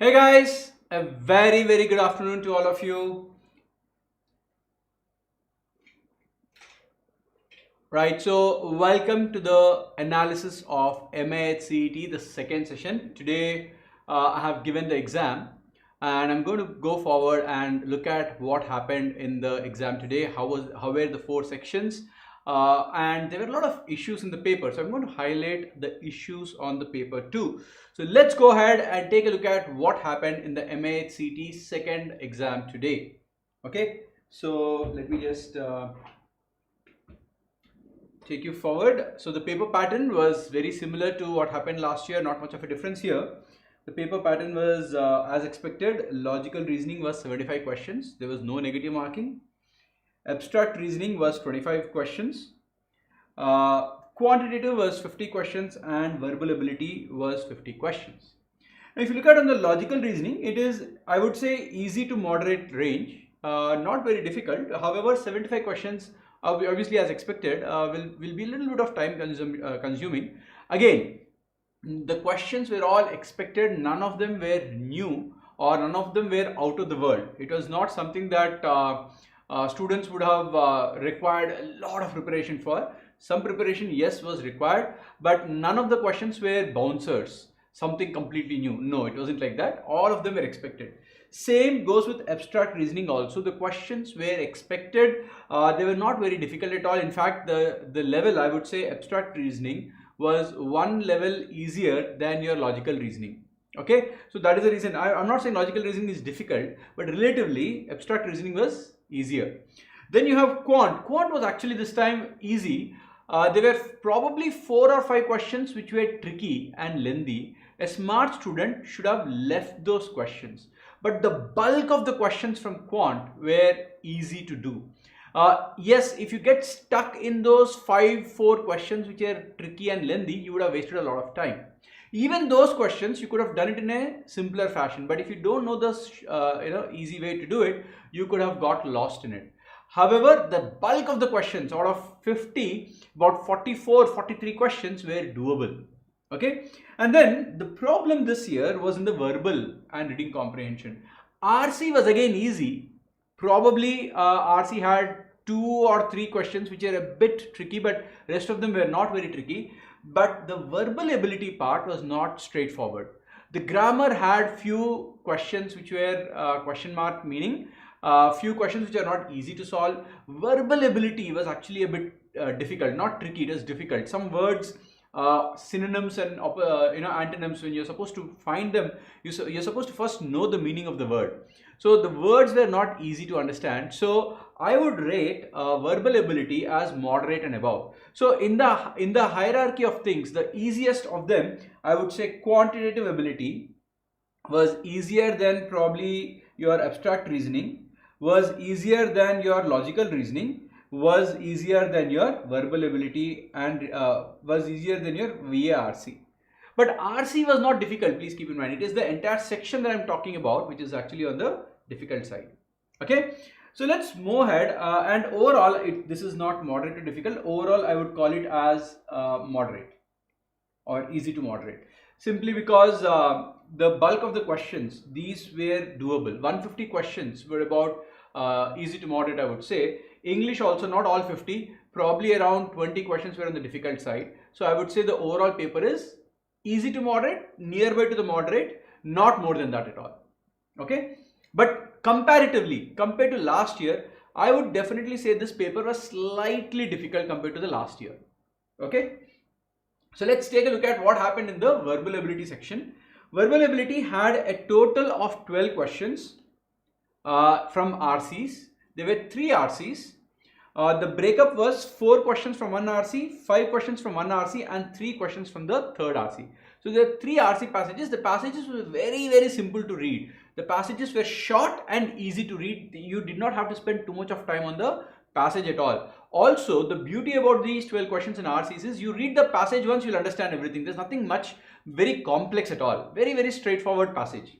Hey guys, a very good afternoon to all of you. Right, so welcome to the analysis of MAH CET, the second session. Today I have given the exam and I'm going to go forward and look at what happened in the exam today. How were the four sections? And there were a lot of issues in the paper, so I'm going to highlight the issues on the paper too. So let's go ahead and take a look at what happened in the MAH CET second exam today. Okay, so let me just take you forward. So the paper pattern was very similar to what happened last year, not much of a difference here. The paper pattern was as expected. Logical reasoning was 75 questions. There was no negative marking. Abstract reasoning was 25 questions. Quantitative was 50 questions and verbal ability was 50 questions. Now, if you look at on the logical reasoning, it is, I would say, easy to moderate range, not very difficult. However, 75 questions, obviously as expected, will be a little bit of time consuming. Again, the questions were all expected. None of them were new or none of them were out of the world. It was not something that students would have required a lot of preparation for. Some preparation, yes, was required, but none of the questions were bouncers, something completely new. No, it wasn't like that. All of them were expected. Same goes with abstract reasoning also. The questions were expected. They were not very difficult at all. In fact, the level, I would say, abstract reasoning was one level easier than your logical reasoning. Okay, so that is the reason. I'm not saying logical reasoning is difficult, but relatively abstract reasoning was easier. Then you have quant. Quant was actually this time easy. There were probably 4 or 5 questions which were tricky and lengthy. A smart student should have left those questions. But the bulk of the questions from quant were easy to do. Yes, if you get stuck in those 4 questions which are tricky and lengthy, you would have wasted a lot of time. Even those questions, you could have done it in a simpler fashion. But if you don't know the easy way to do it, you could have got lost in it. However, the bulk of the questions, out of 50, about 43 questions were doable. Okay, and then the problem this year was in the verbal and reading comprehension. RC was again easy. Probably RC had 2 or 3 questions which are a bit tricky, but rest of them were not very tricky. But the verbal ability part was not straightforward. The grammar had few questions which were question mark meaning. Few questions which are not easy to solve. Verbal ability was actually a bit difficult, not tricky, it was difficult. Some words, synonyms and antonyms, when you're supposed to find them, you're supposed to first know the meaning of the word. So the words were not easy to understand. So I would rate verbal ability as moderate and above. So in the hierarchy of things, the easiest of them, I would say quantitative ability was easier than probably your abstract reasoning, was easier than your logical reasoning, was easier than your verbal ability, and was easier than your VARC. But RC was not difficult, please keep in mind. It is the entire section that I'm talking about which is actually on the difficult side. Okay, so let's move ahead, and overall this is not moderate to difficult. Overall I would call it as moderate or easy to moderate, simply because the bulk of the questions, these were doable. 150 questions were about easy to moderate, I would say. English also not all 50, probably around 20 questions were on the difficult side. So I would say the overall paper is easy to moderate, nearby to the moderate, not more than that at all. Okay, but comparatively, compared to last year, I would definitely say this paper was slightly difficult compared to the last year. Okay, so let's take a look at what happened in the verbal ability section. Verbal ability had a total of 12 questions from RCs. There were 3 RCs. The breakup was 4 questions from one RC, 5 questions from one RC, and 3 questions from the third RC. So there are 3 RC passages. The passages were very simple to read. The passages were short and easy to read. You did not have to spend too much of time on the passage at all. Also, the beauty about these 12 questions in RCs is you read the passage once, you'll understand everything. There's nothing much very complex at all. Very straightforward passage.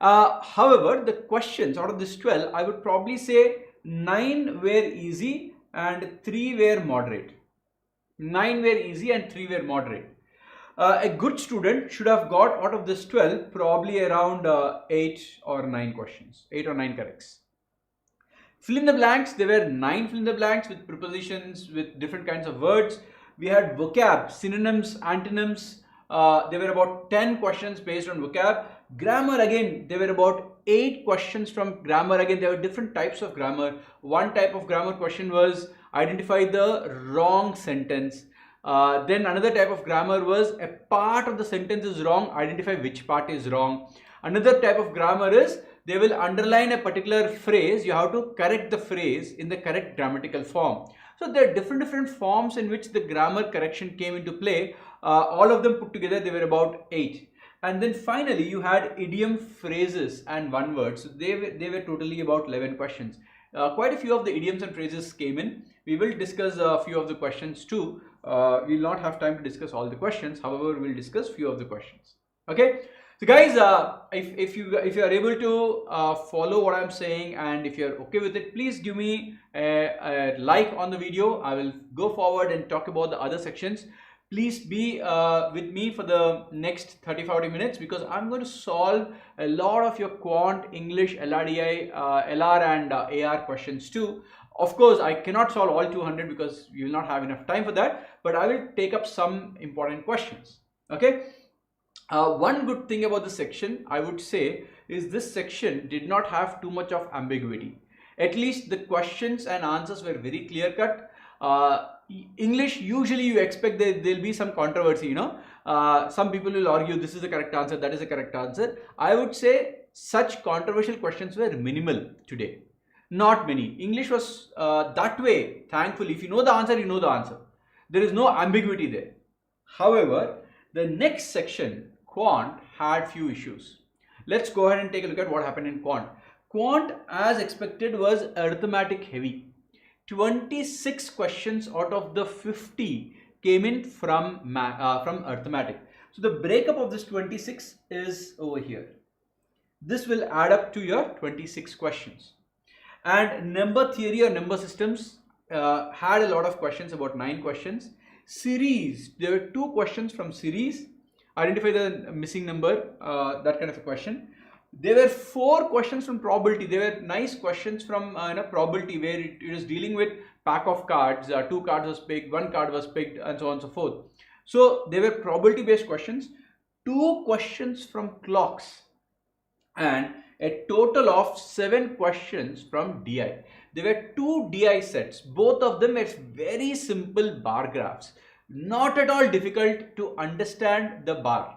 However, the questions out of this 12, I would probably say 9 were easy and 3 were moderate. 9 were easy and 3 were moderate. a good student should have got out of this 12 probably around 8 or 9 questions, 8 or 9 corrects. Fill in the blanks, there were 9 fill in the blanks with prepositions, with different kinds of words. We had vocab, synonyms, antonyms. There were about 10 questions based on vocab. Grammar, again, there were about 8 questions from grammar. Again, there were different types of grammar. One type of grammar question was identify the wrong sentence. Then another type of grammar was a part of the sentence is wrong, identify which part is wrong. Another type of grammar is they will underline a particular phrase, you have to correct the phrase in the correct grammatical form. So there are different forms in which the grammar correction came into play. All of them put together, they were about 8. And then finally you had idiom, phrases and one word. So they were totally about 11 questions. Quite a few of the idioms and phrases came in. We will discuss a few of the questions too. We will not have time to discuss all the questions. However, we will discuss few of the questions. Okay. So guys, if you are able to follow what I'm saying and if you're okay with it, please give me a like on the video. I will go forward and talk about the other sections. Please be with me for the next 30-40 minutes because I'm going to solve a lot of your quant, English, LRDI, LR and AR questions too. Of course, I cannot solve all 200 because you will not have enough time for that, but I will take up some important questions. Okay. One good thing about this section, I would say, is this section did not have too much of ambiguity. At least the questions and answers were very clear cut. English, usually you expect that there will be some controversy, you know. Some people will argue this is the correct answer, that is the correct answer. I would say such controversial questions were minimal today. Not many. English was that way, thankfully. If you know the answer, you know the answer. There is no ambiguity there. However, the next section, quant, had few issues. Let's go ahead and take a look at what happened in quant. Quant, as expected, was arithmetic heavy. 26 questions out of the 50 came in from arithmetic. So the breakup of this 26 is over here. This will add up to your 26 questions. And number theory or number systems had a lot of questions, about 9 questions. Series, there were 2 questions from series. Identify the missing number, that kind of a question. There were 4 questions from probability. There were nice questions from probability where it is dealing with pack of cards. 2 cards was picked, 1 card was picked, and so on and so forth. So there were probability based questions. 2 questions from clocks and a total of 7 questions from DI. There were 2 DI sets. Both of them are very simple bar graphs. Not at all difficult to understand the bar.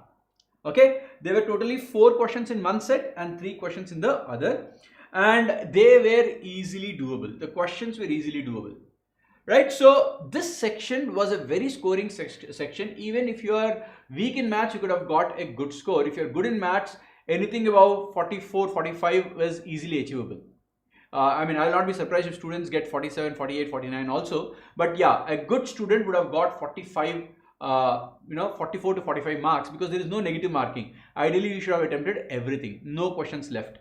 Okay, there were totally 4 questions in one set and 3 questions in the other, and they were easily doable. The questions were easily doable, right? So this section was a very scoring section. Even if you are weak in maths, you could have got a good score. If you are good in maths, anything above 44, 45 was easily achievable. I mean, I will not be surprised if students get 47, 48, 49 also. But yeah, a good student would have got 45, 44 to 45 marks because there is no negative marking. Ideally, you should have attempted everything. No questions left.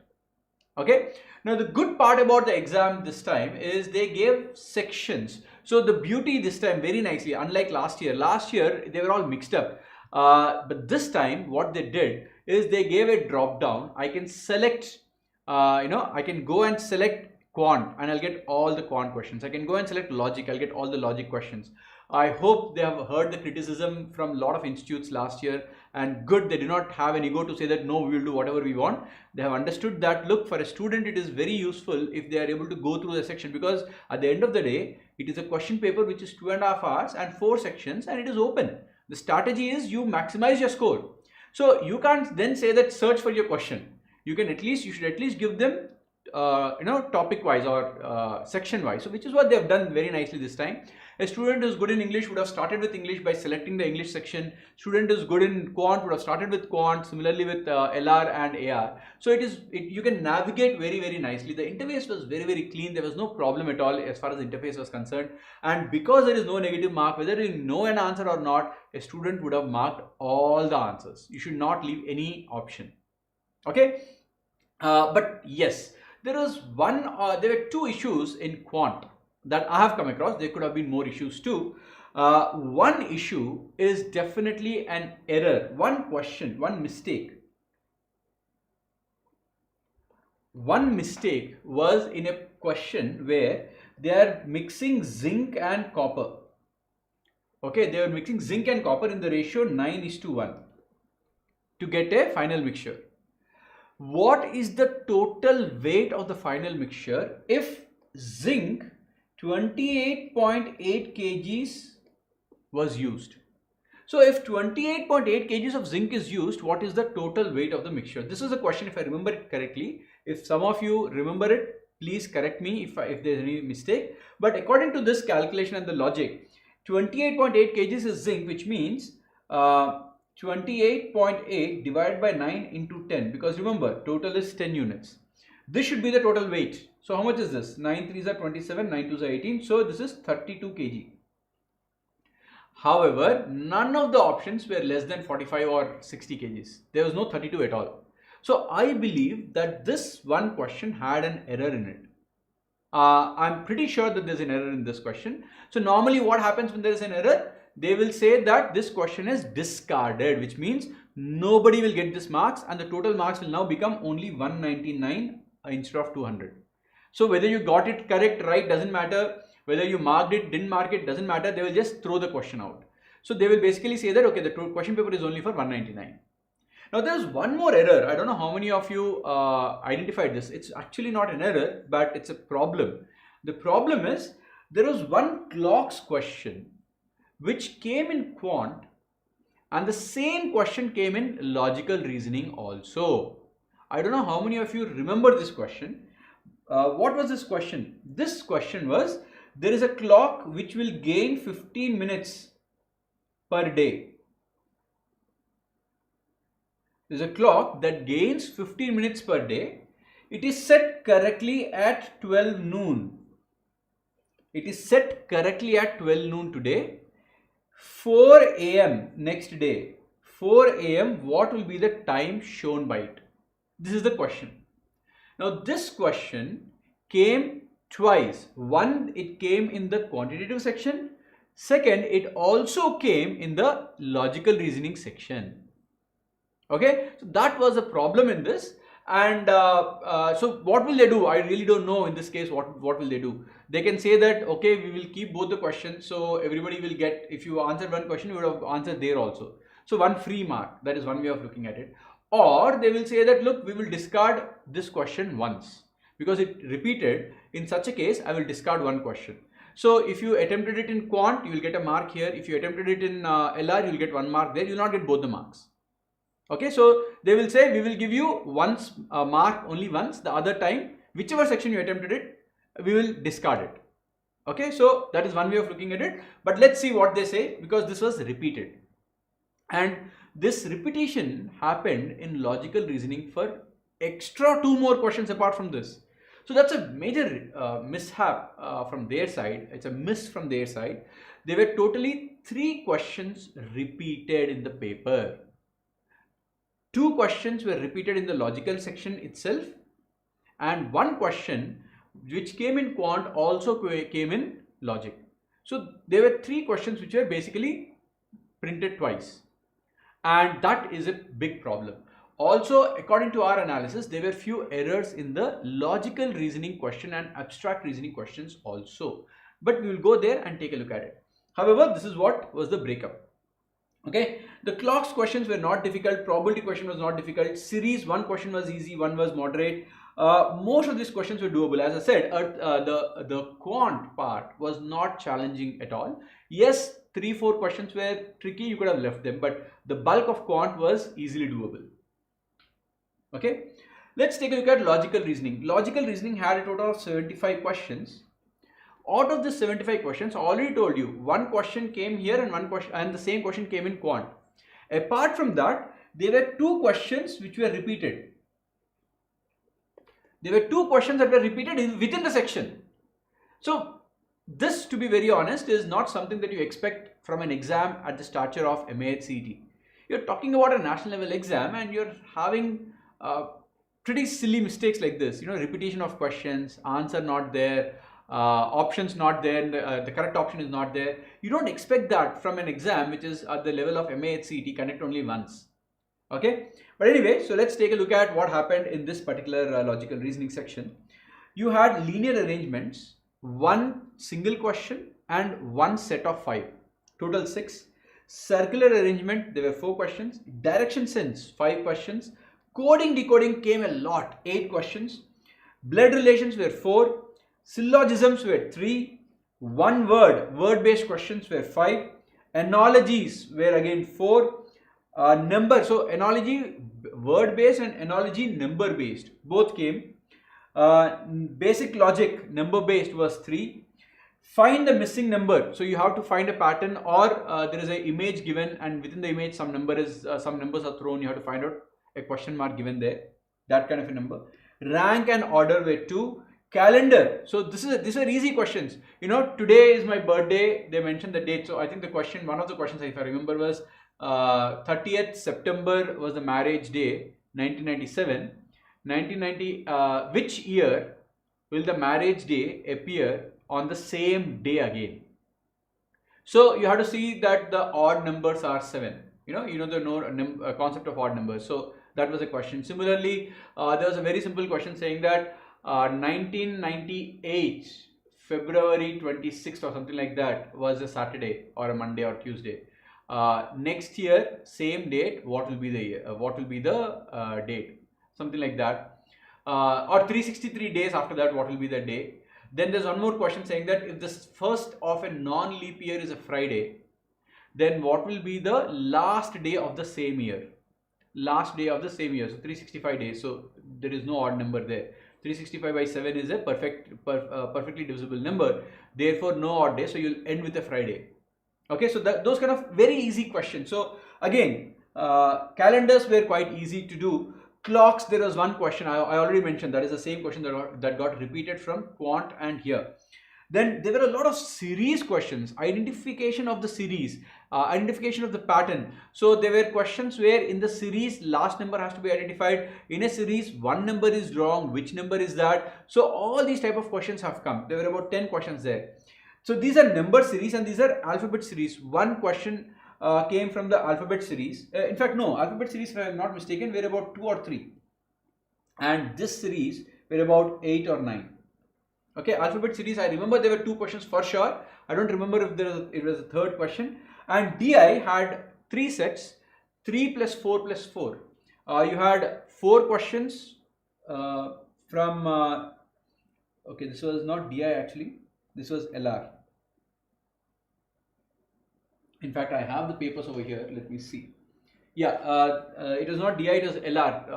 Okay. Now, the good part about the exam this time is they gave sections. So the beauty this time, very nicely, unlike last year they were all mixed up. But this time what they did is they gave a drop down. I can select I can go and select quant and I'll get all the quant questions. I can go and select logic, I'll get all the logic questions. I hope they have heard the criticism from a lot of institutes last year, and good, they do not have an ego to say that no, we will do whatever we want. They have understood that look, for a student it is very useful if they are able to go through the section, because at the end of the day it is a question paper which is 2.5 hours and 4 sections and it is open. The strategy is you maximize your score. So you can't then say that search for your question. You should at least give them topic wise or section wise. So which is what they have done very nicely this time. A student who is good in English would have started with English by selecting the English section. Student who is good in quant would have started with quant, similarly with LR and AR. So you can navigate very, very nicely. The interface was very, very clean. There was no problem at all as far as the interface was concerned. And because there is no negative mark, whether you know an answer or not, a student would have marked all the answers. You should not leave any option. Okay. But yes, there were 2 issues in quant that I have come across. There could have been more issues too. One issue is definitely an error, one question, one mistake. One mistake was in a question where they are mixing zinc and copper. Okay, they are mixing zinc and copper in the ratio 9:1 to get a final mixture. What is the total weight of the final mixture if zinc 28.8 kgs was used? So if 28.8 kgs of zinc is used, what is the total weight of the mixture? This is a question, if I remember it correctly. If some of you remember it, please correct me if there's any mistake. But according to this calculation and the logic, 28.8 kgs is zinc, which means 28.8 divided by 9 into 10, because remember, total is 10 units. This should be the total weight. So how much is this? 9 3s are 27, 9 2s are 18. So this is 32 kg. However, none of the options were less than 45 or 60 kgs. There was no 32 at all. So I believe that this one question had an error in it. I'm pretty sure that there's an error in this question. So normally what happens when there is an error? They will say that this question is discarded, which means nobody will get this marks and the total marks will now become only 199 instead of 200. So whether you got it correct, right, doesn't matter. Whether you marked it, didn't mark it, doesn't matter. They will just throw the question out. So they will basically say that, okay, the question paper is only for 199. Now there's one more error. I don't know how many of you identified this. It's actually not an error, but it's a problem. The problem is there was one clocks question which came in quant and the same question came in logical reasoning also. I don't know how many of you remember this question. What was this question? This question was, there is a clock which will gain 15 minutes per day. There's a clock that gains 15 minutes per day. It is set correctly at 12 noon. It is set correctly at 12 noon today. 4 a.m. next day. 4 a.m. what will be the time shown by it? This is the question. Now this question came twice. One, it came in the quantitative section. Second, it also came in the logical reasoning section. Okay, so that was a problem in this. And so what will they do? I really don't know in this case what will they do. They can say that, okay, we will keep both the questions, so everybody will get, if you answer one question, you would have answered there also. So one free mark, that is one way of looking at it. Or they will say that, look, we will discard this question once because it repeated. In such a case, I will discard one question. So if you attempted it in quant, you will get a mark here. If you attempted it in LR, you will get 1 mark there. You will not get both the marks. Okay, so they will say, we will give you once mark only once. The other time, whichever section you attempted it, we will discard it. Okay, so that is one way of looking at it. But let's see what they say, because this was repeated. And this repetition happened in logical reasoning for extra 2 more questions apart from this. So that's a major mishap from their side. It's a miss from their side. There were totally 3 questions repeated in the paper. 2 questions were repeated in the logical section itself, and 1 question which came in quant also came in logic. So there were 3 questions which were basically printed twice, and that is a big problem. Also, according to our analysis, there were few errors in the logical reasoning question and abstract reasoning questions also, but we will go there and take a look at it. However, this is what was the breakup. Okay, the clocks questions were not difficult, probability question was not difficult, series 1 question was easy, 1 was moderate. Most of these questions were doable. As I said, the quant part was not challenging at all. Yes, 3-4 questions were tricky, you could have left them, but the bulk of quant was easily doable. Okay, let's take a look at logical reasoning. Logical reasoning had a total of 75 questions. Out of the 75 questions, I already told you, 1 question came here and 1 question, and the same question came in quant. Apart from that, there were 2 questions which were repeated. There were 2 questions that were repeated within the section. So this, to be very honest, is not something that you expect from an exam at the stature of MAH CET. You're talking about a national level exam and you're having pretty silly mistakes like this, you know, repetition of questions, answer not there, options not there, the correct option is not there. You don't expect that from an exam which is at the level of MAH CET, conduct only once. Okay, but anyway, so let's take a look at what happened in this particular logical reasoning section. You had linear arrangements, one single question and one set of 5, total 6. Circular arrangement, there were 4 questions. Direction sense, 5 questions. Coding decoding came a lot, 8 questions. Blood relations were 4. Syllogisms were 3. One word based questions were 5. Analogies were again 4. Number, so analogy word based and analogy number based both came. Basic logic number based was 3. Find the missing number, so you have to find a pattern, or there is an image given and within the image some numbers are thrown. You have to find out a question mark given there, that kind of a number. Rank and order were 2. Calendar, so these are easy questions. You know, today is my birthday, they mentioned the date, so I think the question, one of the questions if I remember was 30th September was the marriage day, 1997. 1990, which year will the marriage day appear on the same day again? So you have to see that the odd numbers are 7. You know the concept of odd numbers. So that was a question. Similarly, there was a very simple question saying that 1998 February 26th or something like that was a Saturday or a Monday or Tuesday. Next year, same date, what will be the year? What will be the date? Something like that. Or 363 days after that, what will be the day? Then there's one more question saying that if the first of a non-leap year is a Friday, then what will be the last day of the same year? Last day of the same year. So 365 days. So there is no odd number there. 365 by 7 is a perfectly divisible number. Therefore, no odd day. So you'll end with a Friday. Okay, so those kind of very easy questions. So again, calendars were quite easy to do. Clocks, there was one question I already mentioned, that is the same question that got repeated from quant and here. Then there were a lot of series questions, identification of the series, identification of the pattern. So there were questions where in the series last number has to be identified. In a series one number is wrong, which number is that? So all these type of questions have come. There were about 10 questions there. So these are number series and these are alphabet series. One question came from the alphabet series. In fact, no, alphabet series, if I am not mistaken, were about 2 or 3. And this series were about 8 or 9. Okay, alphabet series, I remember there were 2 questions for sure. I don't remember if it was a third question. And DI had 3 sets, 3 plus 4 plus 4. You had 4 questions from, okay, this was not DI actually, this was LR. In fact, I have the papers over here. Let me see. Yeah, it was not DI, it was LR.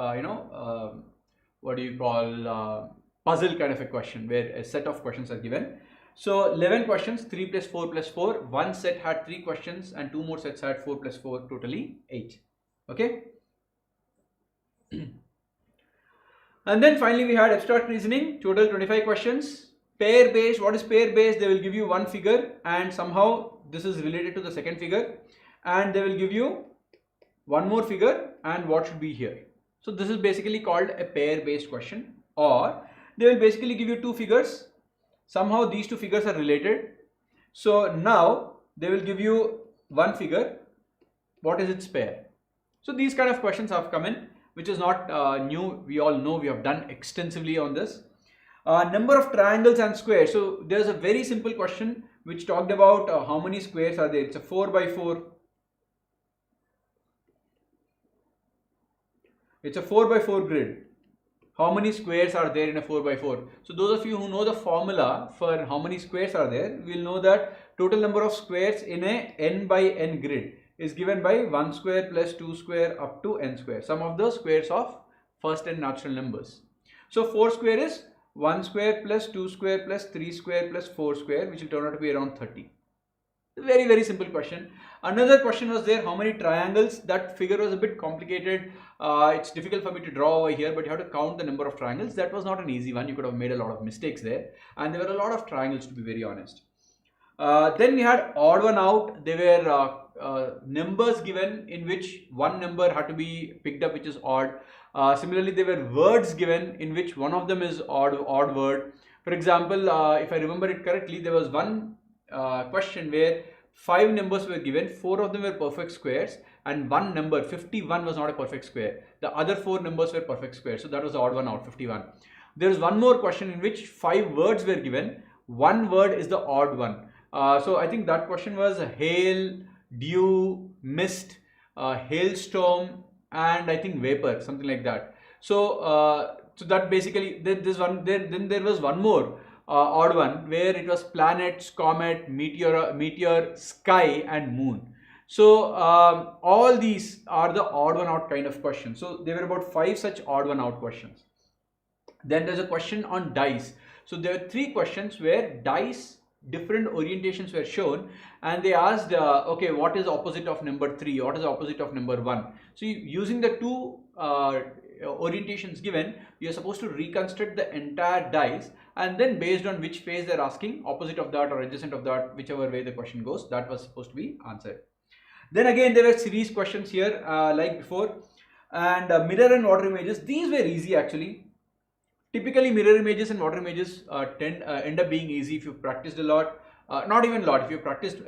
What do you call, puzzle kind of a question where a set of questions are given. So 11 questions, 3 plus 4 plus 4. One set had 3 questions and 2 more sets had 4 plus 4, totally 8. Okay. And then finally we had abstract reasoning, total 25 questions. Pair based, what is pair based? They will give you one figure and somehow this is related to the second figure, and they will give you one more figure and what should be here. So this is basically called a pair based question, or they will basically give you 2 figures. Somehow these 2 figures are related. So now they will give you one figure. What is its pair? So these kind of questions have come in, which is not new. We all know, we have done extensively on this. Number of triangles and squares. So there's a very simple question which talked about how many squares are there. It's a 4 by 4. It's a 4 by 4 grid. How many squares are there in a 4 by 4? So those of you who know the formula for how many squares are there will know that total number of squares in a n by n grid is given by 1 square plus 2 square up to n square. Sum of the squares of first n natural numbers. So 4 square is 1 square plus 2 square plus 3 square plus 4 square, which will turn out to be around 30. Very, very simple question. Another question was there, how many triangles? That figure was a bit complicated. It's difficult for me to draw over here, but you have to count the number of triangles. That was not an easy one. You could have made a lot of mistakes there. And there were a lot of triangles, to be very honest. Then we had odd one out. There were numbers given in which one number had to be picked up, which is odd. Similarly, there were words given in which one of them is odd word. For example, if I remember it correctly, there was one question where 5 numbers were given, 4 of them were perfect squares, and one number 51 was not a perfect square. The other 4 numbers were perfect squares, so that was the odd one out, 51. There is one more question in which 5 words were given, one word is the odd one. So I think that question was hail, dew, mist, hailstorm, and I think vapor, something like that. So so that basically then there was one more odd one where it was planets, comet, meteor, sky, and moon. So all these are the odd one out kind of questions. So there were about 5 such odd one out questions. Then there's a question on dice. So there are 3 questions where dice different orientations were shown, and they asked okay, what is opposite of number 3, what is opposite of number 1. So using the 2 orientations given, you are supposed to reconstruct the entire dice, and then based on which phase they're asking, opposite of that or adjacent of that, whichever way the question goes, that was supposed to be answered. Then again there were series questions here like before, and mirror and water images, these were easy actually. Typically mirror images and water images end up being easy if you've practiced a lot, not even a lot, if you've practiced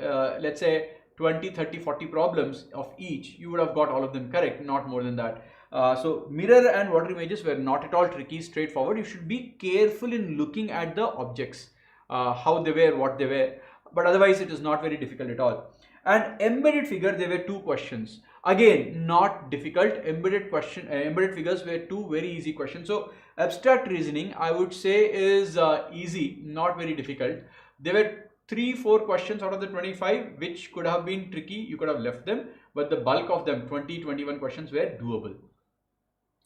let's say 20, 30, 40 problems of each, you would have got all of them correct, not more than that. So mirror and water images were not at all tricky, straightforward. You should be careful in looking at the objects, how they were, what they were, but otherwise it is not very difficult at all. And embedded figure, there were 2 questions. Again, not difficult. Embedded figures were 2 very easy questions. So abstract reasoning, I would say, is easy, not very difficult. There were 3-4 questions out of the 25 which could have been tricky. You could have left them, but the bulk of them, 20-21 questions, were doable.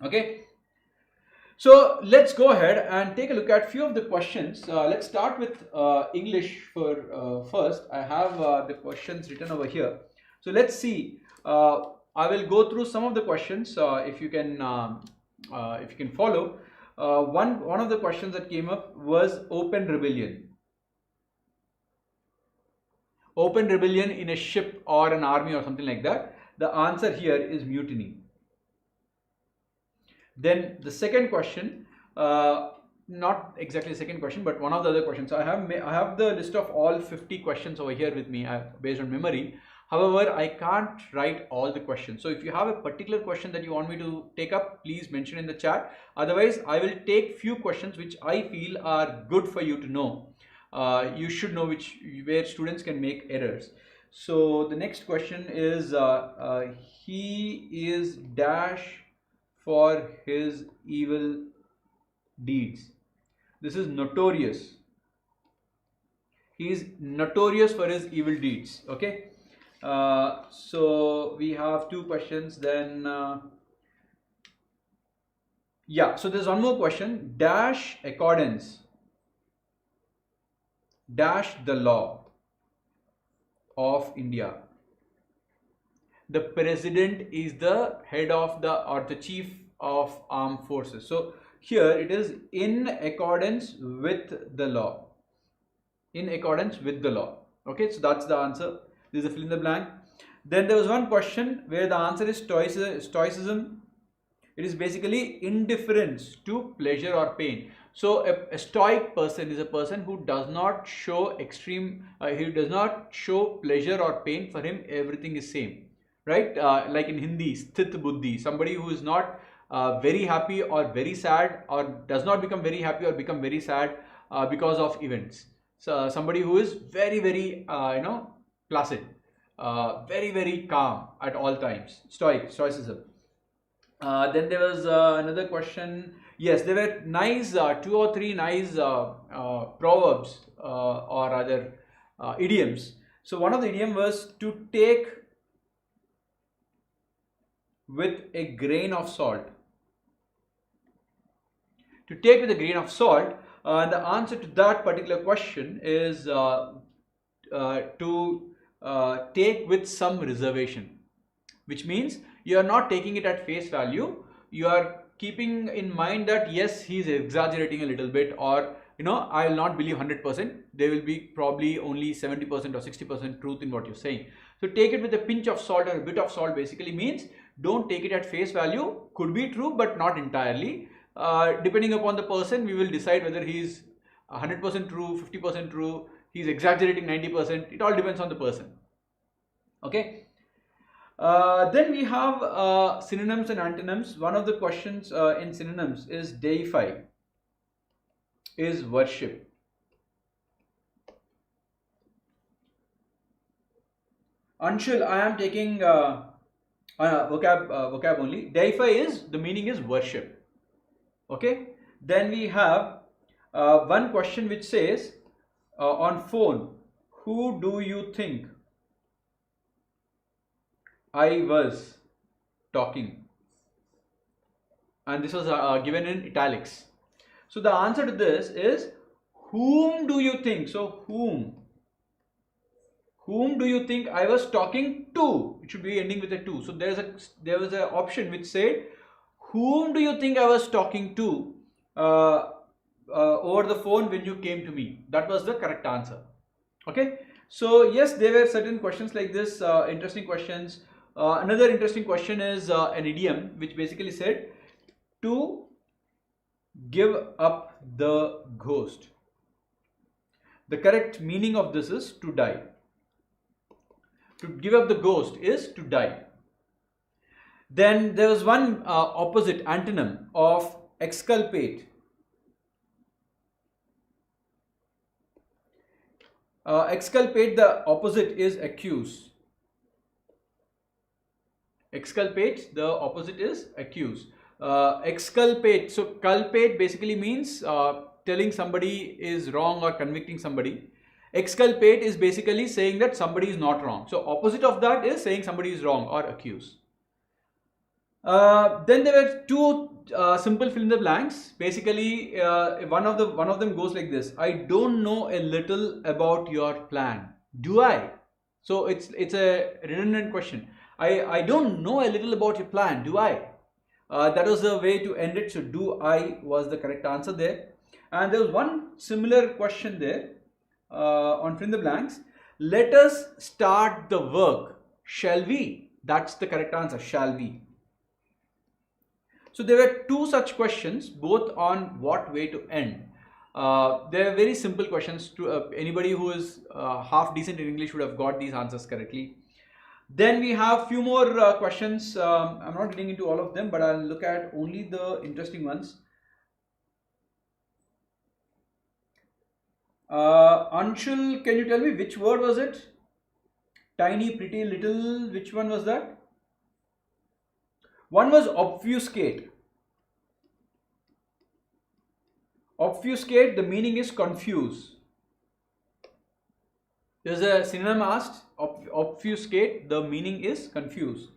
Okay. So let's go ahead and take a look at few of the questions. Let's start with English for first. I have the questions written over here. So let's see. I will go through some of the questions if you can follow. One of the questions that came up was open rebellion. Open rebellion in a ship or an army or something like that. The answer here is mutiny. Then the second question, not exactly the second question, but one of the other questions. So I have the list of all 50 questions over here with me based on memory. However, I can't write all the questions. So if you have a particular question that you want me to take up, please mention in the chat. Otherwise, I will take few questions which I feel are good for you to know. You should know where students can make errors. So the next question is, he is dash for his evil deeds. This is notorious. He is notorious for his evil deeds. Okay. So we have 2 questions. Then yeah, so there's one more question. Dash accordance dash the law of India. The president is the head of the chief of armed forces. So here it is in accordance with the law. In accordance with the law. Okay, so that's the answer. This is a fill in the blank. Then there was one question where the answer is stoicism. It is basically indifference to pleasure or pain. So a stoic person is a person who does not show he does not show pleasure or pain. For him, everything is same. Right? Like in Hindi, sthit buddhi, somebody who is not very happy or very sad, or does not become very happy or become very sad because of events. So somebody who is very, very, placid, very, very calm at all times. Stoicism. Then there was another question. Yes, there were nice 2 or 3 nice proverbs or other idioms. So one of the idiom was to take with a grain of salt. To take with a grain of salt. The answer to that particular question is to take with some reservation, which means you are not taking it at face value. You are keeping in mind that yes, he is exaggerating a little bit, or I will not believe 100%. There will be probably only 70% or 60% truth in what you're saying. So take it with a pinch of salt or a bit of salt basically means don't take it at face value. Could be true, but not entirely. Depending upon the person, we will decide whether he is 100% true, 50% true, he's exaggerating 90%. It all depends on the person. Okay. Then we have synonyms and antonyms. One of the questions in synonyms is deify, is worship. Anshul, I am taking vocab only. Deify is, the meaning is worship. Okay. Then we have one question which says on phone, who do you think I was talking? And this was given in italics. So the answer to this is, whom do you think? So whom do you think I was talking to? It should be ending with a to. So there was an option which said, whom do you think I was talking to over the phone when you came to me? That was the correct answer. Okay. So yes, there were certain questions like this, interesting questions. Another interesting question is an idiom which basically said, to give up the ghost. The correct meaning of this is to die. To give up the ghost is to die. Then there was one opposite antonym of exculpate. Exculpate, the opposite is accuse. Exculpate, the opposite is accuse. Exculpate, so culpate basically means telling somebody is wrong or convicting somebody. Exculpate is basically saying that somebody is not wrong. So opposite of that is saying somebody is wrong or accuse. Then there were two simple fill in the blanks. Basically, one of them goes like this: I don't know a little about your plan. Do I? So it's a redundant question. I don't know a little about your plan. Do I? That was the way to end it. So do I was the correct answer there. And there was one similar question there on fill in the blanks. Let us start the work. Shall we? That's the correct answer. Shall we? So there were two such questions, both on what way to end. They are very simple questions. To anybody who is half decent in English would have got these answers correctly. Then we have few more questions. I'm not getting into all of them, but I'll look at only the interesting ones. Anshul, can you tell me which word was it? Tiny, pretty, little. Which one was that? One was obfuscate. Obfuscate, the meaning is confuse. There's a synonym asked. Obfuscate, the meaning is confuse.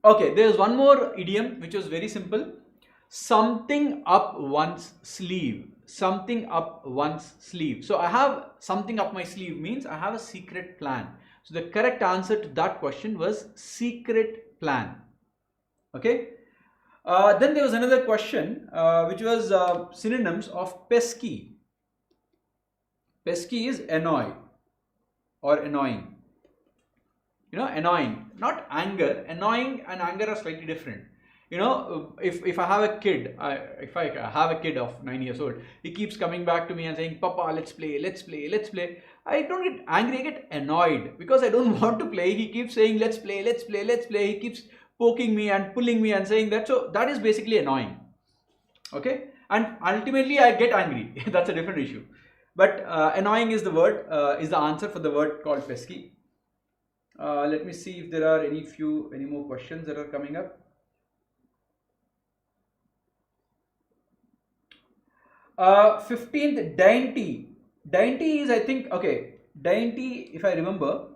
Okay, there's one more idiom which was very simple. Something up one's sleeve. Something up one's sleeve. So I have something up my sleeve means I have a secret plan. So the correct answer to that question was secret plan. Okay. Then there was another question which was synonyms of pesky. Pesky is annoy or annoying. You know, annoying, not anger. Annoying and anger are slightly different. You know, if I have a kid, if I have a kid of 9 years old, he keeps coming back to me and saying, Papa, let's play, let's play, let's play. I don't get angry, I get annoyed because I don't want to play. He keeps saying, let's play, let's play, let's play. He keeps poking me and pulling me and saying that. So that is basically annoying. Okay. And ultimately I get angry. That's a different issue. But annoying is the word, is the answer for the word called pesky. Let me see if there are any more questions that are coming up. 15th, dainty. Dainty is, I think, okay, dainty, if I remember,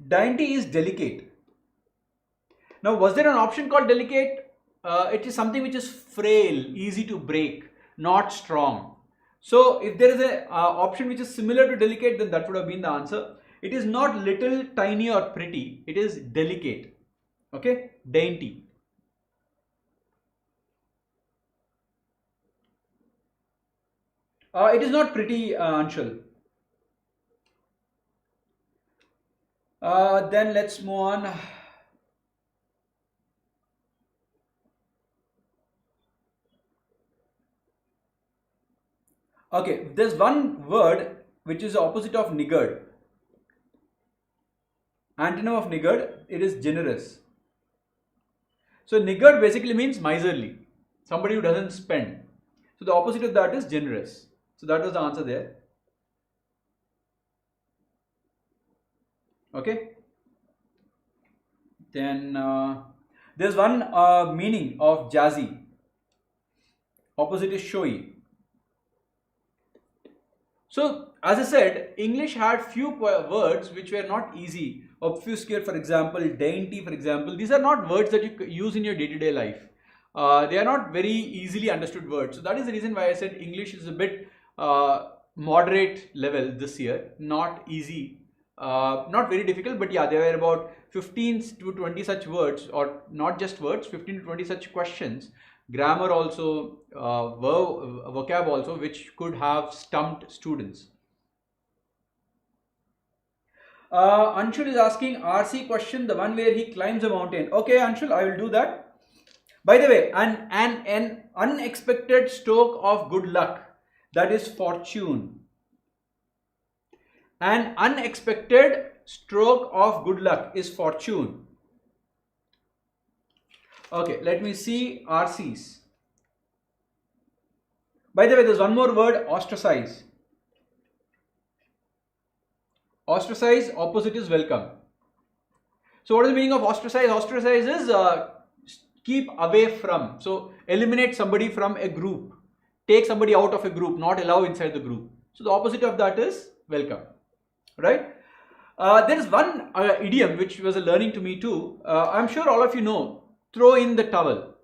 dainty is delicate. Now, was there an option called delicate? It is something which is frail, easy to break, not strong. So, if there is an option which is similar to delicate, then that would have been the answer. It is not little, tiny or pretty. It is delicate. Okay, dainty. It is not pretty, Anshul. Then let's move on. Okay, there's one word which is the opposite of niggard. Antonym of niggard, it is generous. So niggard basically means miserly, somebody who doesn't spend. So the opposite of that is generous. So that was the answer there. Okay. Then there's one meaning of jazzy. Opposite is showy. So as I said, English had few words which were not easy. Obfuscate, for example, dainty, for example. These are not words that you use in your day-to-day life. They are not very easily understood words. So that is the reason why I said English is a bit moderate level this year. Not easy, not very difficult, but yeah, there were about 15 to 20 such words, or not just words, 15 to 20 such questions. Grammar also, vocab also, which could have stumped students. Anshul is asking RC question, the one where he climbs a mountain. Okay, Anshul, I will do that. By the way, an unexpected stroke of good luck, that is fortune. An unexpected stroke of good luck is fortune. Okay, let me see RCs. By the way, there's one more word, ostracize. Ostracize, opposite is welcome. So what is the meaning of ostracize? Ostracize is keep away from. So eliminate somebody from a group. Take somebody out of a group, not allow inside the group. So the opposite of that is welcome. Right? There is one idiom which was a learning to me too. I'm sure all of you know, throw in the towel.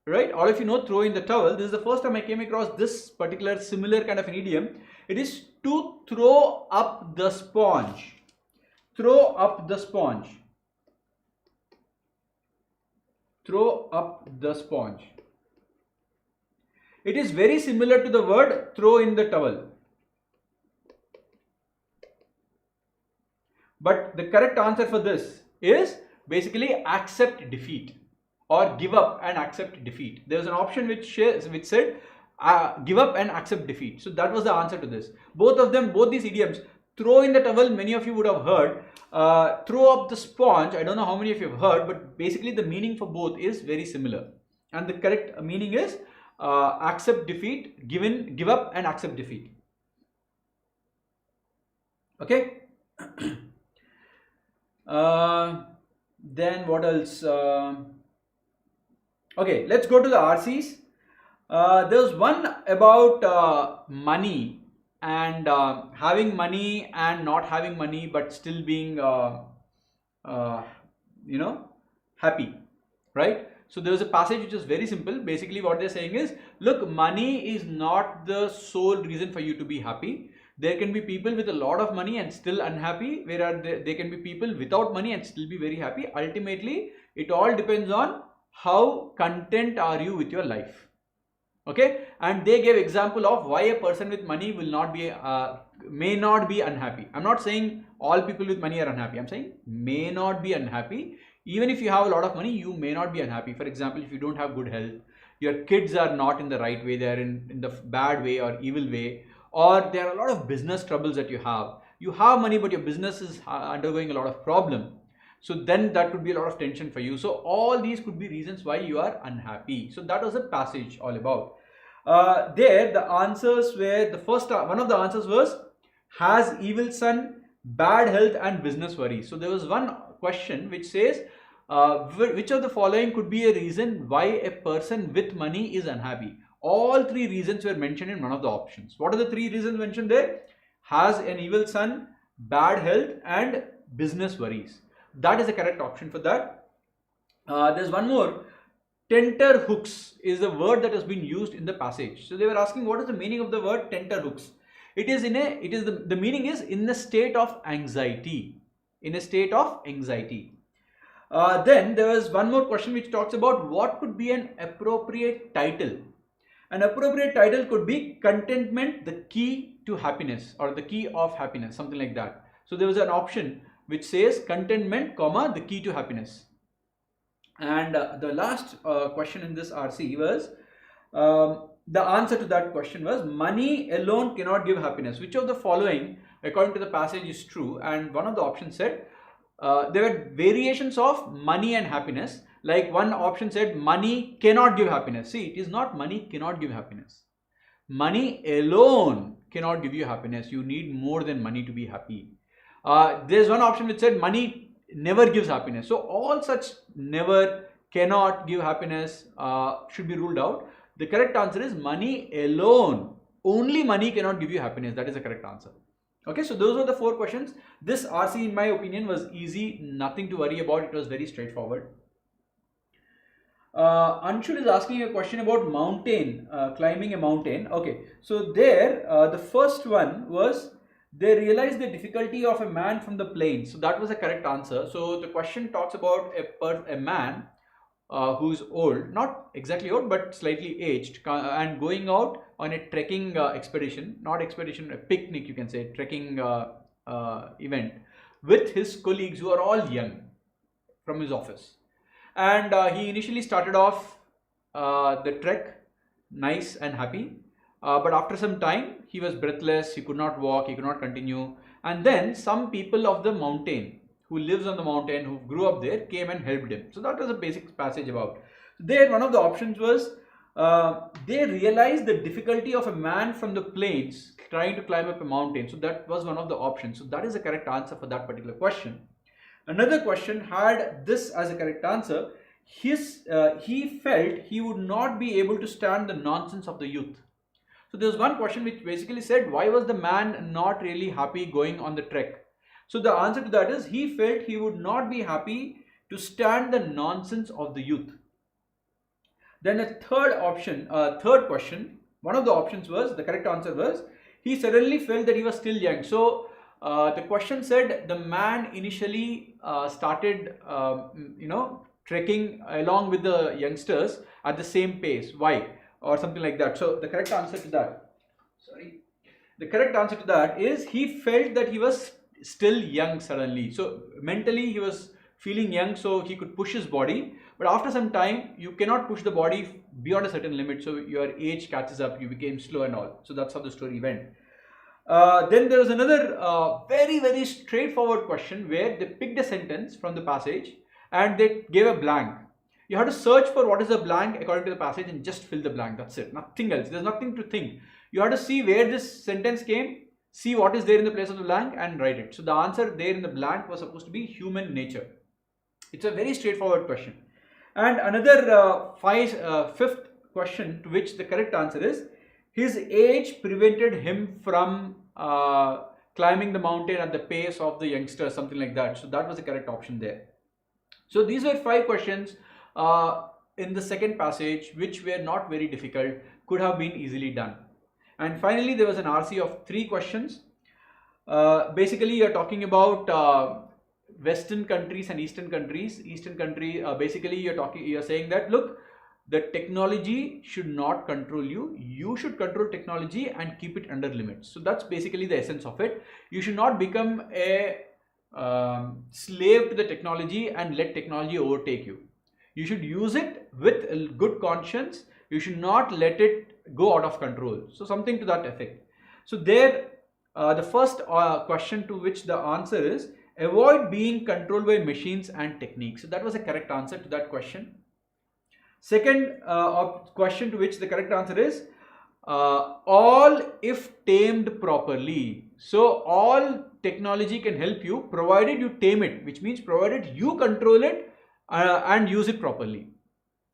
Right? All of you know throw in the towel. This is the first time I came across this particular similar kind of an idiom. It is to throw up the sponge. Throw up the sponge. Throw up the sponge. It is very similar to the word throw in the towel. But the correct answer for this is basically accept defeat, or give up and accept defeat. There was an option which said give up and accept defeat. So that was the answer to this. Both of them, both these idioms, throw in the towel, many of you would have heard. Throw up the sponge, I don't know how many of you have heard, but basically the meaning for both is very similar. And the correct meaning is accept defeat, give up and accept defeat. Okay. Then what else? Okay, let's go to the RCs. There's one about money and having money and not having money, but still being happy, right? So there's a passage which is very simple. Basically what they're saying is, look, money is not the sole reason for you to be happy. There can be people with a lot of money and still unhappy, whereas there can be people without money and still be very happy. Ultimately, it all depends on how content are you with your life. Okay, and they gave example of why a person with money will not be may not be unhappy. I'm not saying all people with money are unhappy. I'm saying may not be unhappy. Even if you have a lot of money, you may not be unhappy. For example, if you don't have good health, your kids are not in the right way, they're in the bad way or evil way, or there are a lot of business troubles that you have. You have money, but your business is undergoing a lot of problem. So then that could be a lot of tension for you. So all these could be reasons why you are unhappy. So that was a passage all about. There the answers were, the first one of the answers was has evil son, bad health and business worries. So there was one question which says which of the following could be a reason why a person with money is unhappy. All three reasons were mentioned in one of the options. What are the three reasons mentioned there? Has an evil son, bad health and business worries. That is the correct option for that. There's one more. Tenterhooks is a word that has been used in the passage. So they were asking what is the meaning of the word tenterhooks. The meaning is in a state of anxiety. In a state of anxiety. Then there was one more question which talks about what could be an appropriate title. An appropriate title could be contentment, the key to happiness, or the key of happiness, something like that. So there was an option which says contentment, comma, the key to happiness. And the last question in this RC was the answer to that question was money alone cannot give happiness. Which of the following, according to the passage, is true? And one of the options said there were variations of money and happiness. Like one option said money cannot give happiness. See, it is not money cannot give happiness. Money alone cannot give you happiness. You need more than money to be happy. There's one option which said money never gives happiness. So all such never, cannot give happiness should be ruled out. The correct answer is money alone. Only money cannot give you happiness. That is the correct answer. Okay, so those were the 4 questions. This RC, in my opinion, was easy. Nothing to worry about. It was very straightforward. Anshul is asking a question about mountain, climbing a mountain. Okay, so there, the first one was, they realized the difficulty of a man from the plains. So that was the correct answer. So the question talks about a man who's old, not exactly old, but slightly aged, and going out on a trekking expedition, not expedition, a picnic, you can say, trekking event with his colleagues who are all young from his office. And he initially started off the trek nice and happy, but after some time he was breathless, he could not walk, he could not continue, and then some people of the mountain who lives on the mountain, who grew up there, came and helped him. So that was a basic passage about. There, one of the options was they realized the difficulty of a man from the plains trying to climb up a mountain. So that was one of the options. So that is the correct answer for that particular question. Another question had this as a correct answer. He felt he would not be able to stand the nonsense of the youth. So there was one question which basically said, why was the man not really happy going on the trek? So the answer to that is, he felt he would not be happy to stand the nonsense of the youth. Then a third option, third question, one of the options was, the correct answer was, he suddenly felt that he was still young. So the question said the man initially started, trekking along with the youngsters at the same pace. Why? Or something like that. So the correct answer to that, the correct answer to that is, he felt that he was still young suddenly. So mentally he was feeling young, so he could push his body. But after some time, you cannot push the body beyond a certain limit. So your age catches up, you became slow and all. So that's how the story went. Then there was another very, very straightforward question where they picked a sentence from the passage and they gave a blank. You have to search for what is the blank according to the passage and just fill the blank. That's it. Nothing else. There's nothing to think. You have to see where this sentence came, see what is there in the place of the blank and write it. So the answer there in the blank was supposed to be human nature. It's a very straightforward question. And another fifth question to which the correct answer is, his age prevented him from climbing the mountain at the pace of the youngsters, something like that. So that was the correct option there. So these were 5 questions in the second passage which were not very difficult, could have been easily done. And finally there was an RC of 3 questions. Basically you're talking about Western countries and Eastern countries. Eastern country, basically you're saying that, look, the technology should not control you. You should control technology and keep it under limits. So that's basically the essence of it. You should not become a slave to the technology and let technology overtake you. You should use it with a good conscience. You should not let it go out of control. So something to that effect. So there, the first question to which the answer is, avoid being controlled by machines and techniques. So that was the correct answer to that question. Second question to which the correct answer is, all if tamed properly. So all technology can help you provided you tame it, which means provided you control it and use it properly.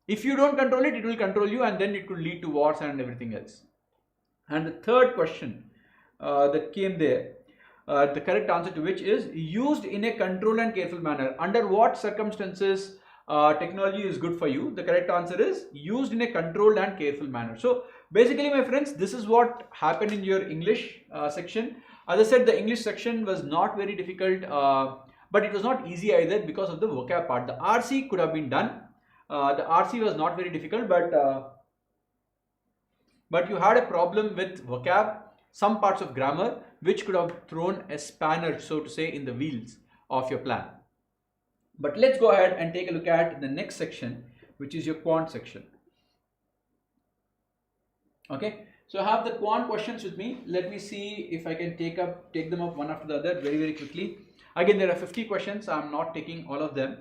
If you don't control it, it will control you, and then it could lead to wars and everything else. And the third question that came there, the correct answer to which is, used in a controlled and careful manner. Under what circumstances technology is good for you? The correct answer is, used in a controlled and careful manner. So basically, my friends, this is what happened in your English section. As I said, the English section was not very difficult, but it was not easy either because of the vocab part. The RC could have been done. The RC was not very difficult, but you had a problem with vocab, some parts of grammar, which could have thrown a spanner, so to say, in the wheels of your plan. But let's go ahead and take a look at the next section, which is your quant section. Okay, so I have the quant questions with me. Let me see if I can take them up one after the other very quickly. Again, there are 50 questions. I'm not taking all of them.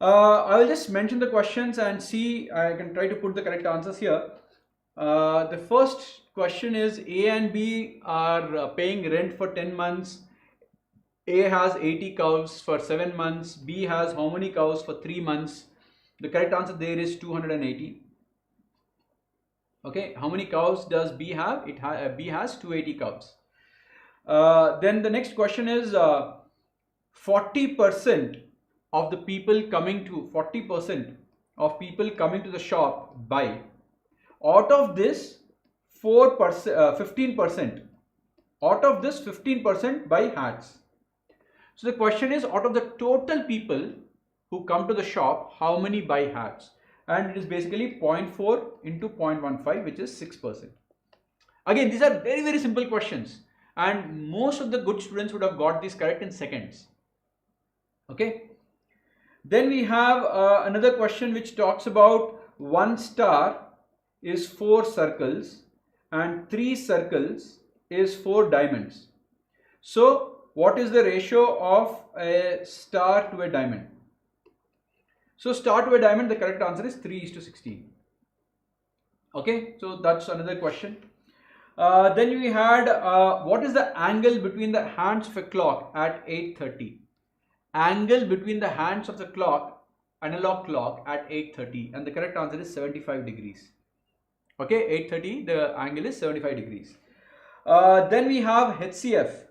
I will just mention the questions and see. I can try to put the correct answers here. The first question is, A and B are paying rent for 10 months. A has 80 cows for 7 months. B has how many cows for 3 months? The correct answer there is 280. Okay, how many cows does B have? B has 280 cows. Then the next question is 40% of the people coming to 40% of people coming to the shop buy. Out of this 15%. Out of this 15% buy hats. So the question is, out of the total people who come to the shop, how many buy hats? And it is basically 0.4 into 0.15, which is 6%. Again, these are very simple questions, and most of the good students would have got these correct in seconds. Okay. Then we have another question which talks about 1 star is 4 circles and 3 circles is 4 diamonds. So what is the ratio of a star to a diamond? So star to a diamond, the correct answer is 3:16. Okay, so that's another question. Then we had what is the angle between the hands of a clock at 8:30? Angle between the hands of the clock, analog clock, at 8:30, and the correct answer is 75 degrees. Okay, 8:30, the angle is 75 degrees. Then we have HCF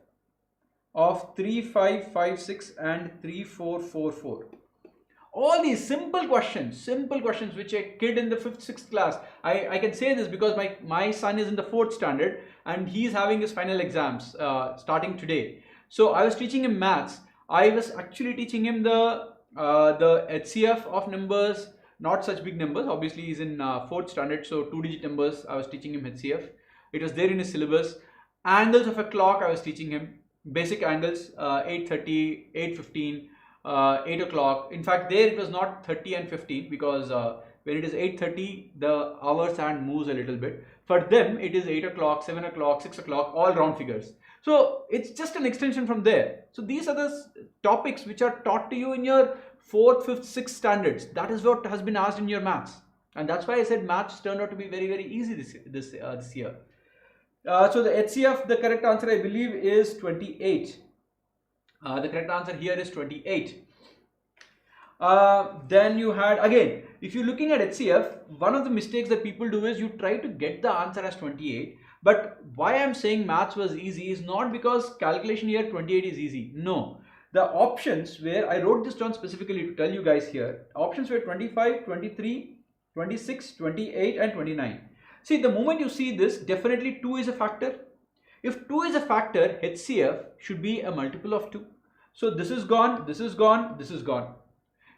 of 3556 and 3444. All these simple questions which a kid in the 5th, 6th class, I can say this because my son is in the 4th standard and he is having his final exams starting today. So I was teaching him maths. I was actually teaching him the HCF of numbers, not such big numbers. Obviously he's in 4th standard, so 2-digit numbers. I was teaching him HCF. It was there in his syllabus. Angles of a clock I was teaching him, basic angles, 8:30, 8:15, 8 o'clock. In fact, there it was not 30 and 15 because when it is 8:30, the hours hand moves a little bit. For them, it is 8 o'clock, 7 o'clock, 6 o'clock, all round figures. So it's just an extension from there. So these are the topics which are taught to you in your 4th, 5th, 6th standards. That is what has been asked in your maths. And that's why I said maths turned out to be very easy this year. So the HCF, the correct answer I believe is 28. The correct answer here is 28. Then you had, again, if you're looking at HCF, one of the mistakes that people do is you try to get the answer as 28. But why I'm saying maths was easy is not because calculation here 28 is easy. No. The options where I wrote this down specifically to tell you guys here, options were 25, 23, 26, 28 and 29. See, the moment you see this, definitely 2 is a factor. If 2 is a factor, HCF should be a multiple of 2. So this is gone, this is gone, this is gone.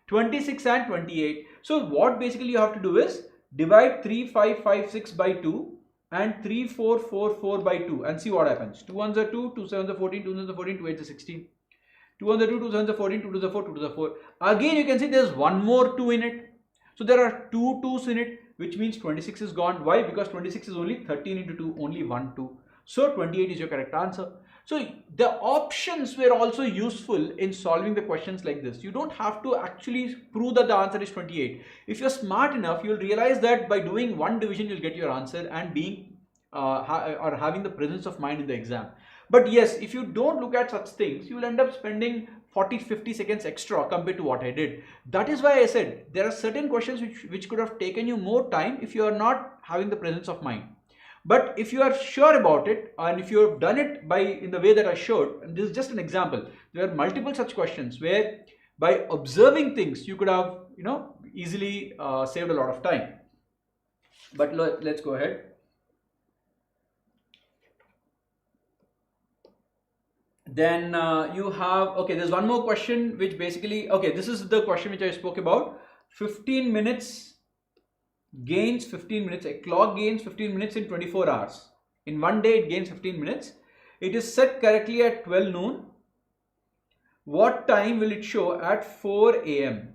26 and 28. So what basically you have to do is divide 3556 by 2 and 3444 by 2 and see what happens. 2 ones are 2, 2 sevens are 14, 2 sevens are 14, 2 eights are 16. 2 ones are 2, 2 sevens are 14, 2 to the 4, 2 to the 4. Again you can see there's one more 2 in it. So there are 2 2's in it, which means 26 is gone. Why? Because 26 is only 13 into 2, only 1 2. So 28 is your correct answer. So the options were also useful in solving the questions like this. You don't have to actually prove that the answer is 28. If you're smart enough, you'll realize that by doing one division, you'll get your answer and being or having the presence of mind in the exam. But yes, if you don't look at such things, you will end up spending 40-50 seconds extra compared to what I did. That is why I said there are certain questions which could have taken you more time if you are not having the presence of mind. But if you are sure about it and if you have done it in the way that I showed, and this is just an example, there are multiple such questions where by observing things you could have easily saved a lot of time. But let's go ahead. Then you have, okay, there's one more question which basically, okay, this is the question which I spoke about. 15 minutes gains 15 minutes, a clock gains 15 minutes in 24 hours. In one day it gains 15 minutes. It is set correctly at 12 noon. What time will it show at 4 a.m.?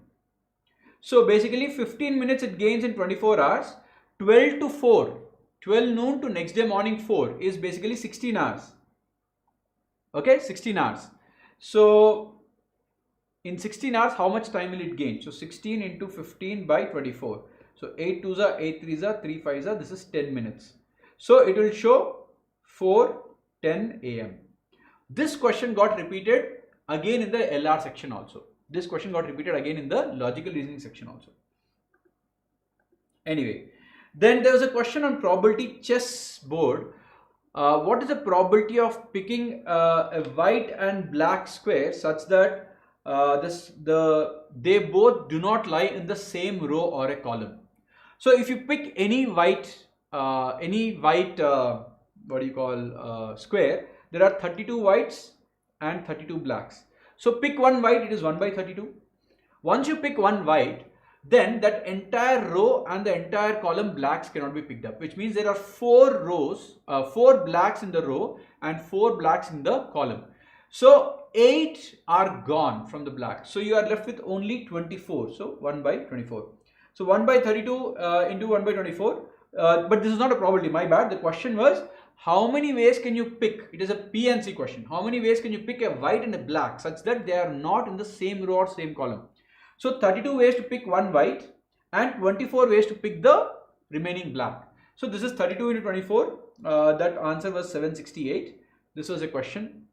So basically 15 minutes it gains in 24 hours. 12 to 4 12 noon to next day morning 4 is basically 16 hours. Okay, 16 hours. So in 16 hours, how much time will it gain? So 16 into 15 by 24. So 8 2s are 8 3s are 3 5s are, this is 10 minutes. So it will show 4:10 a.m. This question got repeated again in the LR section also. This question got repeated again in the logical reasoning section also. Anyway, then there was a question on probability chess board. What is the probability of picking a white and black square such that they both do not lie in the same row or a column? So if you pick any white square, there are 32 whites and 32 blacks. So pick one white, it is 1 by 32. Once you pick one white, then that entire row and the entire column blacks cannot be picked up, which means there are 4 blacks in the row and 4 blacks in the column. So 8 are gone from the black. So you are left with only 24. So 1 by 24. So 1 by 32 into 1 by 24. But this is not a probability, my bad. The question was, how many ways can you pick? It is a PNC question. How many ways can you pick a white and a black such that they are not in the same row or same column? So 32 ways to pick one white and 24 ways to pick the remaining black. So this is 32 into 24. That answer was 768. This was a question.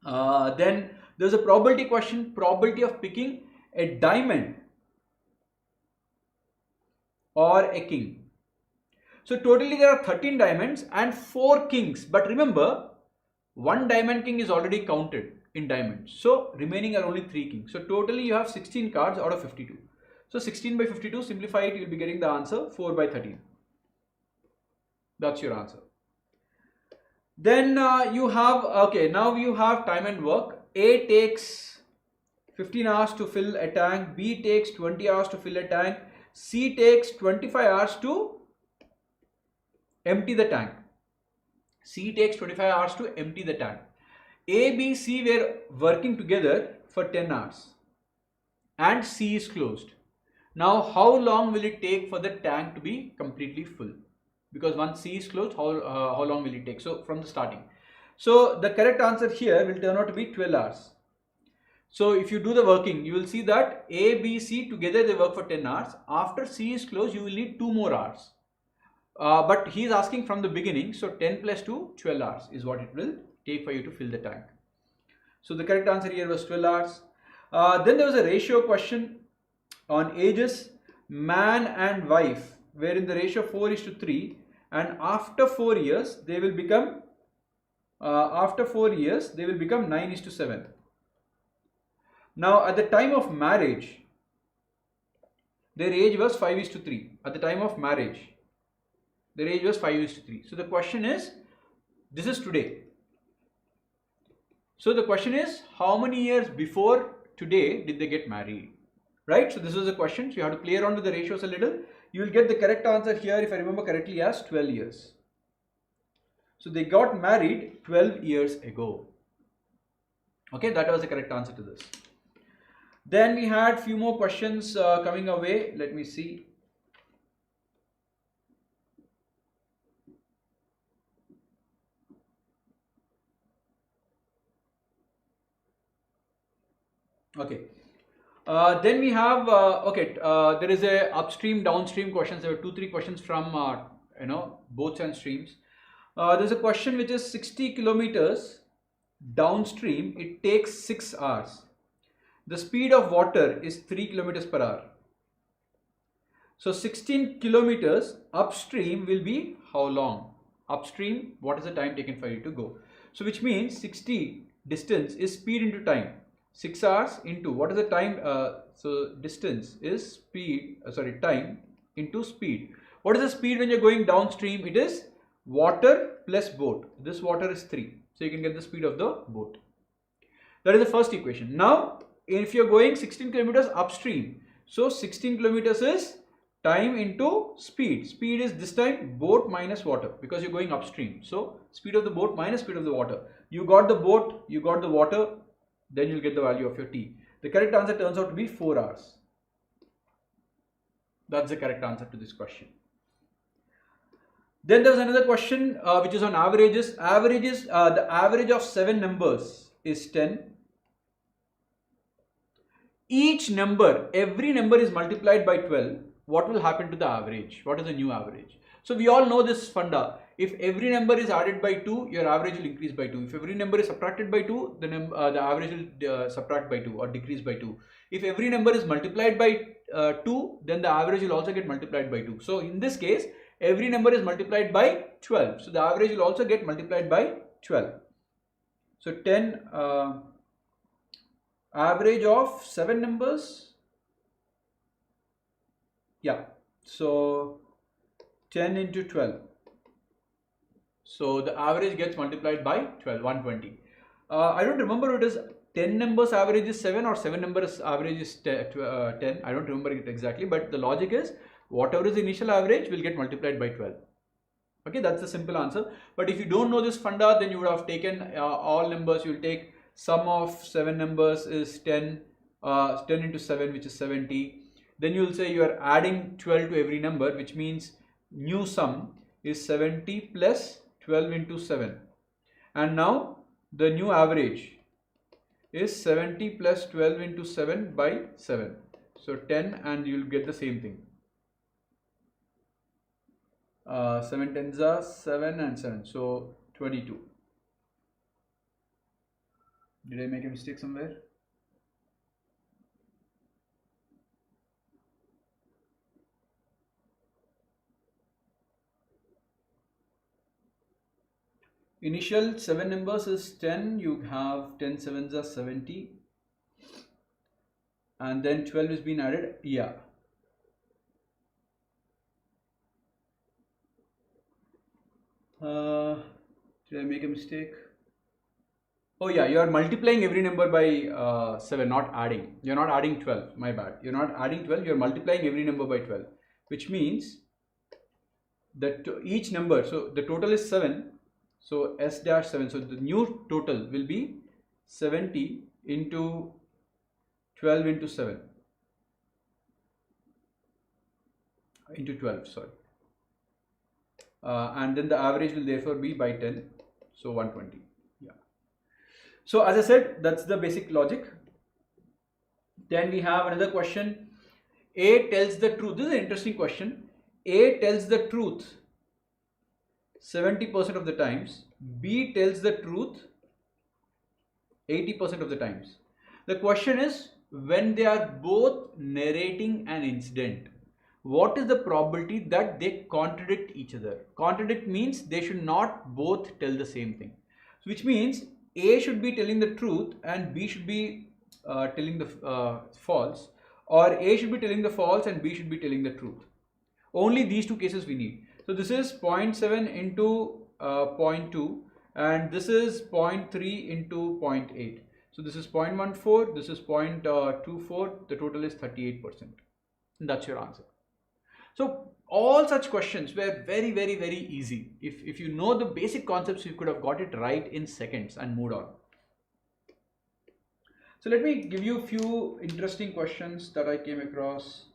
Then there's a probability question, probability of picking a diamond or a king. So totally there are 13 diamonds and 4 kings. But remember, one diamond king is already counted in diamonds. So remaining are only 3 kings. So totally you have 16 cards out of 52. So 16 by 52, simplify it, you will be getting the answer 4 by 13. That's your answer. Then you have, okay, now you have time and work. A takes 15 hours to fill a tank. B takes 20 hours to fill a tank. C takes 25 hours to empty the tank. C takes 25 hours to empty the tank. A, B, C were working together for 10 hours and C is closed. Now how long will it take for the tank to be completely full? Because once C is closed, how long will it take? So from the starting. So the correct answer here will turn out to be 12 hours. So if you do the working, you will see that A, B, C together they work for 10 hours. After C is closed, you will need 2 more hours. But he is asking from the beginning, so 10 plus 2, 12 hours is what it will take for you to fill the tank. So the correct answer here was 12 hours. Then there was a ratio question on ages. Man and wife were in the ratio 4:3, and after 4 years they will become 9:7. Now at the time of marriage, their age was 5:3. At the time of marriage, their age was 5:3. So the question is, this is today. So the question is, how many years before today did they get married? Right? So this was a question. So you have to play around with the ratios a little. You will get the correct answer here, if I remember correctly, as 12 years. So they got married 12 years ago. Okay, that was the correct answer to this. Then we had few more questions coming our way. Let me see. Okay. Then we have there is a upstream downstream questions. There were 2-3 questions from both and streams. There's a question which is 60 kilometers downstream, it takes 6 hours. The speed of water is 3 kilometers per hour. So 16 kilometers upstream will be how long? Upstream, what is the time taken for you to go? So which means 60 distance is speed into time. 6 hours into what is the time? So distance is time into speed. What is the speed when you're going downstream? It is water plus boat. This water is 3. So you can get the speed of the boat. That is the first equation. Now, if you're going 16 kilometers upstream, so 16 kilometers is time into speed. Speed is this time boat minus water because you're going upstream. So speed of the boat minus speed of the water. You got the boat, you got the water, then you'll get the value of your T. The correct answer turns out to be 4 hours. That's the correct answer to this question. Then there was another question which is on averages. The average of 7 numbers is 10. Every number is multiplied by 12. What will happen to the average? What is the new average? So we all know this funda. If every number is added by 2, your average will increase by 2. If every number is subtracted by 2, the average will subtract by 2 or decrease by 2. If every number is multiplied by 2, then the average will also get multiplied by 2. So in this case, every number is multiplied by 12. So the average will also get multiplied by 12. So 10 average of 7 numbers. Yeah. So 10 into 12. So the average gets multiplied by 12, 120. I don't remember it is 10 numbers average is 7 or 7 numbers average is 10. I don't remember it exactly, but the logic is whatever is the initial average will get multiplied by 12. Okay, that's the simple answer. But if you don't know this funda, then you would have taken all numbers. You will take sum of 7 numbers is 10, 10 into 7, which is 70. Then you will say you are adding 12 to every number, which means new sum is 70 plus 12 into 7. And now the new average is 70 plus 12 into 7 by 7. So 10, and you will get the same thing. 7 tens are 7 and 7. So 22. Did I make a mistake somewhere? Initial 7 numbers is 10. You have 10 sevens are 70. And then 12 is being added. Yeah. Did I make a mistake? Oh yeah, you are multiplying every number by 7, not adding. You're not adding 12, my bad. You're not adding 12, you're multiplying every number by 12. Which means that each number, so the total is 7. So S dash 7, so the new total will be 70 into 12 into 7. Into 12, sorry. And then the average will therefore be by 10. So 120. Yeah. So as I said, that's the basic logic. Then we have another question. A tells the truth. This is an interesting question. A tells the truth 70% of the times. B tells the truth 80% of the times. The question is, when they are both narrating an incident, what is the probability that they contradict each other? Contradict means they should not both tell the same thing. Which means A should be telling the truth and B should be telling the false, or A should be telling the false and B should be telling the truth. Only these two cases we need. So this is 0.7 into 0.2 and this is 0.3 into 0.8. So this is 0.14, this is 0.24, the total is 38%. And that's your answer. So all such questions were very, very, very easy. If you know the basic concepts, you could have got it right in seconds and moved on. So let me give you a few interesting questions that I came across.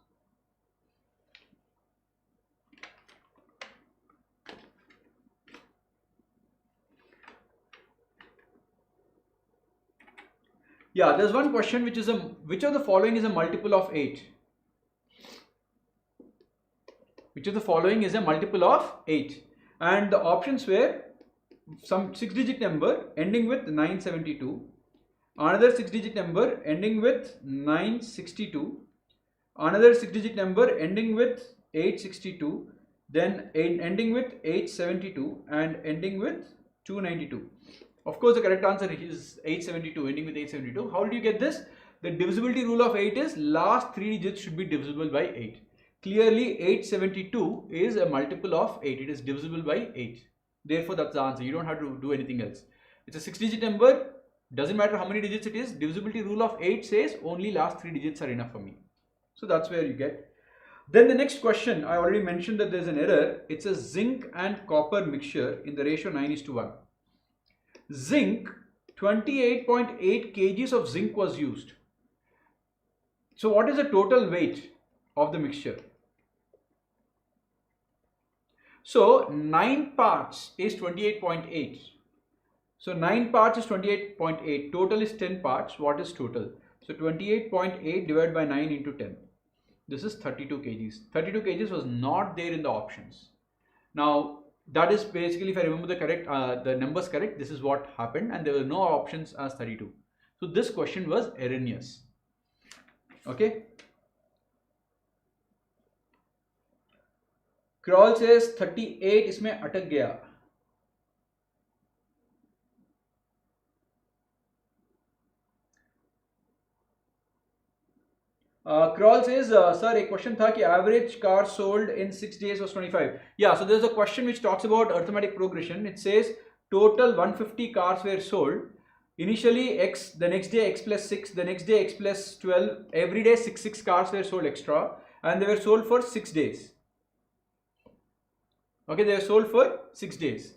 Yeah, there's one question which is which of the following is a multiple of 8? Which of the following is a multiple of 8? And the options were some 6-digit number ending with 972, another 6-digit number ending with 962, another 6-digit number ending with 862, then ending with 872 and ending with 292. Of course, the correct answer is 872, ending with 872. How did you get this? The divisibility rule of 8 is last 3 digits should be divisible by 8. Clearly, 872 is a multiple of 8. It is divisible by 8. Therefore, that's the answer. You don't have to do anything else. It's a 6-digit number. Doesn't matter how many digits it is. Divisibility rule of 8 says only last 3 digits are enough for me. So that's where you get. Then the next question, I already mentioned that there's an error. It's a zinc and copper mixture in the ratio 9:1. Zinc, 28.8 kgs of zinc was used. So what is the total weight of the mixture? So 9 parts is 28.8. So 9 parts is 28.8. Total is 10 parts. What is total? So 28.8 divided by 9 into 10. This is 32 kgs. 32 kgs was not there in the options. Now that is basically, if I remember the numbers correct, this is what happened, and there were no options as 32. So this question was erroneous. Okay. Crawl says 38 इसमें अटक गया. Crawl says, sir, a question था कि average car sold in 6 days was 25. Yeah, so there's a question which talks about arithmetic progression. It says total 150 cars were sold. Initially X, the next day X plus 6, the next day X plus 12. Every day 6 cars were sold extra, and they were sold for 6 days. Okay, they were sold for 6 days.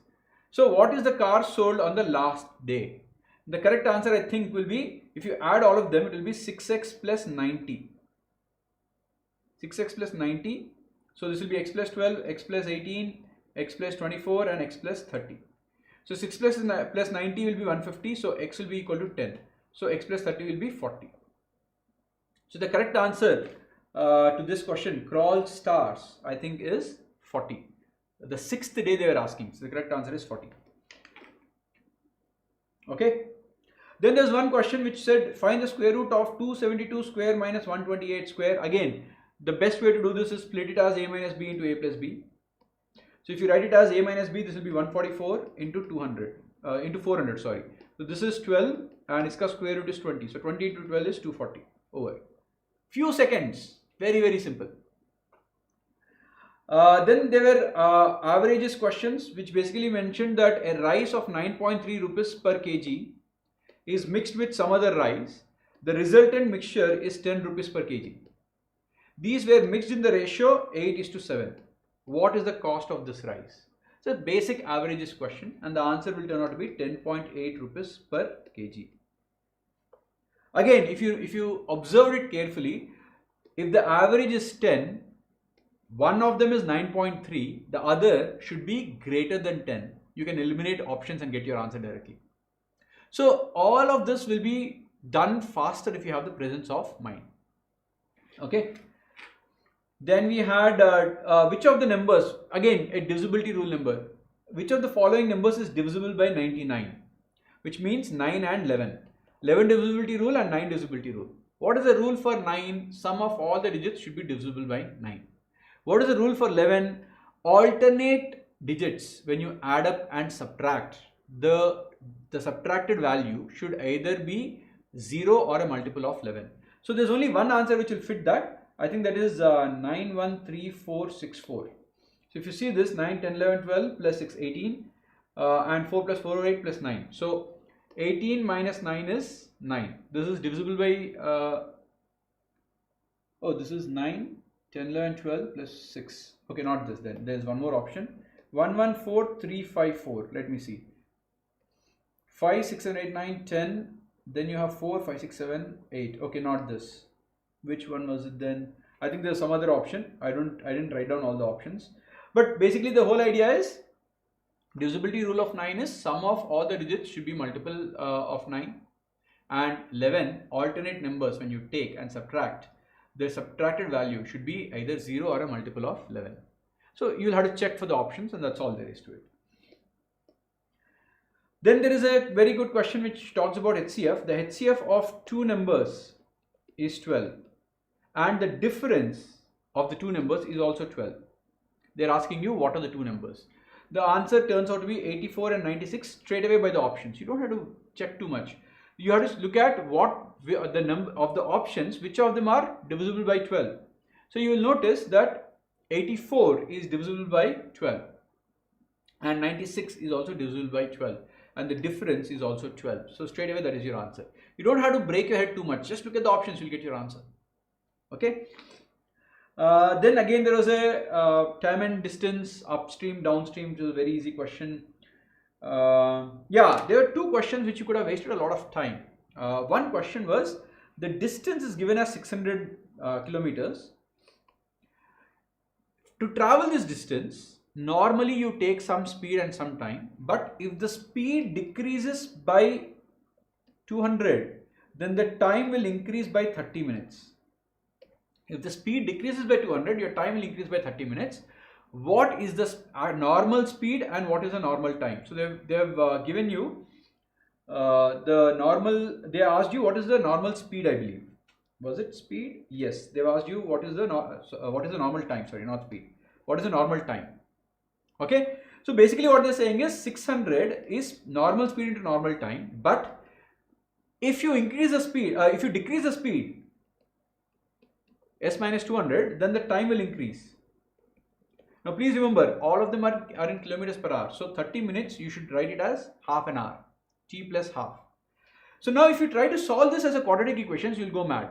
So what is the car sold on the last day? The correct answer, I think, will be, if you add all of them, it will be 6x plus 90. 6x plus 90. So this will be x plus 12, x plus 18, x plus 24 and x plus 30. So 6 plus 90 will be 150. So x will be equal to 10. So x plus 30 will be 40. So the correct answer to this question, crawl stars, I think is 40. The 6th day they were asking. So the correct answer is 40. Okay. Then there's one question which said find the square root of 272 square minus 128 square. Again, the best way to do this is split it as a minus b into a plus b. So if you write it as a minus b, this will be 144 into 200 into 400. Sorry. So this is 12 and its square root is 20. So 20 into 12 is 240 over few seconds. Very, very simple. Then there were averages questions which basically mentioned that a rice of 9.3 rupees per kg is mixed with some other rice. The resultant mixture is 10 rupees per kg. These were mixed in the ratio 8:7. What is the cost of this rice? So basic averages question, and the answer will turn out to be 10.8 rupees per kg. Again, if you observe it carefully, if the average is 10, one of them is 9.3, the other should be greater than 10. You can eliminate options and get your answer directly. So all of this will be done faster if you have the presence of mind. Okay. Then we had which of the numbers, again a divisibility rule number, which of the following numbers is divisible by 99, which means 9 and 11. 11 divisibility rule and 9 divisibility rule. What is the rule for 9? Sum of all the digits should be divisible by 9. What is the rule for 11? Alternate digits, when you add up and subtract, the subtracted value should either be 0 or a multiple of 11. So there's only one answer which will fit that. I think that is 9, 1, 3, 4, 6, 4. So if you see this, 9, 10, 11, 12 plus 6, 18 and 4 plus 4, 8 plus 9. So 18 minus 9 is 9. This is divisible by, this is 9, 10, 11, 12 plus 6. Okay, not this then. There's one more option. 1, 1, 4, 3, 5, 4. Let me see. 5, 6, 7, 8, 9, 10. Then you have 4, 5, 6, 7, 8. Okay, not this. Which one was it then? I think there's some other option. I didn't write down all the options. But basically the whole idea is divisibility rule of 9 is sum of all the digits should be multiple of 9. And 11 alternate numbers, when you take and subtract, the subtracted value should be either 0 or a multiple of 11. So you'll have to check for the options, and that's all there is to it. Then there is a very good question which talks about HCF. The HCF of two numbers is 12. And the difference of the two numbers is also 12. They're asking you what are the two numbers. The answer turns out to be 84 and 96 straight away by the options. You don't have to check too much. You have to look at what the number of the options, which of them are divisible by 12. So you will notice that 84 is divisible by 12 and 96 is also divisible by 12, and the difference is also 12. So straight away that is your answer. You don't have to break your head too much. Just look at the options, you'll get your answer. Okay. Then again there was a time and distance upstream downstream, which is a very easy question. Yeah, there were two questions which you could have wasted a lot of time. One question was the distance is given as 600 kilometers. To travel this distance, normally you take some speed and some time, but if the speed decreases by 200, then the time will increase by 30 minutes. If the speed decreases by 200, your time will increase by 30 minutes. What is the normal speed and what is the normal time? So they have given you the normal. They asked you what is the normal speed, I believe. Was it speed? Yes, they've asked you what is the normal time. Sorry, not speed. What is the normal time? Okay. So basically what they're saying is 600 is normal speed into normal time, but if you increase the speed, if you decrease the speed s minus 200, then the time will increase. Now please remember, all of them are in kilometers per hour. So 30 minutes, you should write it as half an hour, t plus half. So now if you try to solve this as a quadratic equation, you'll go mad.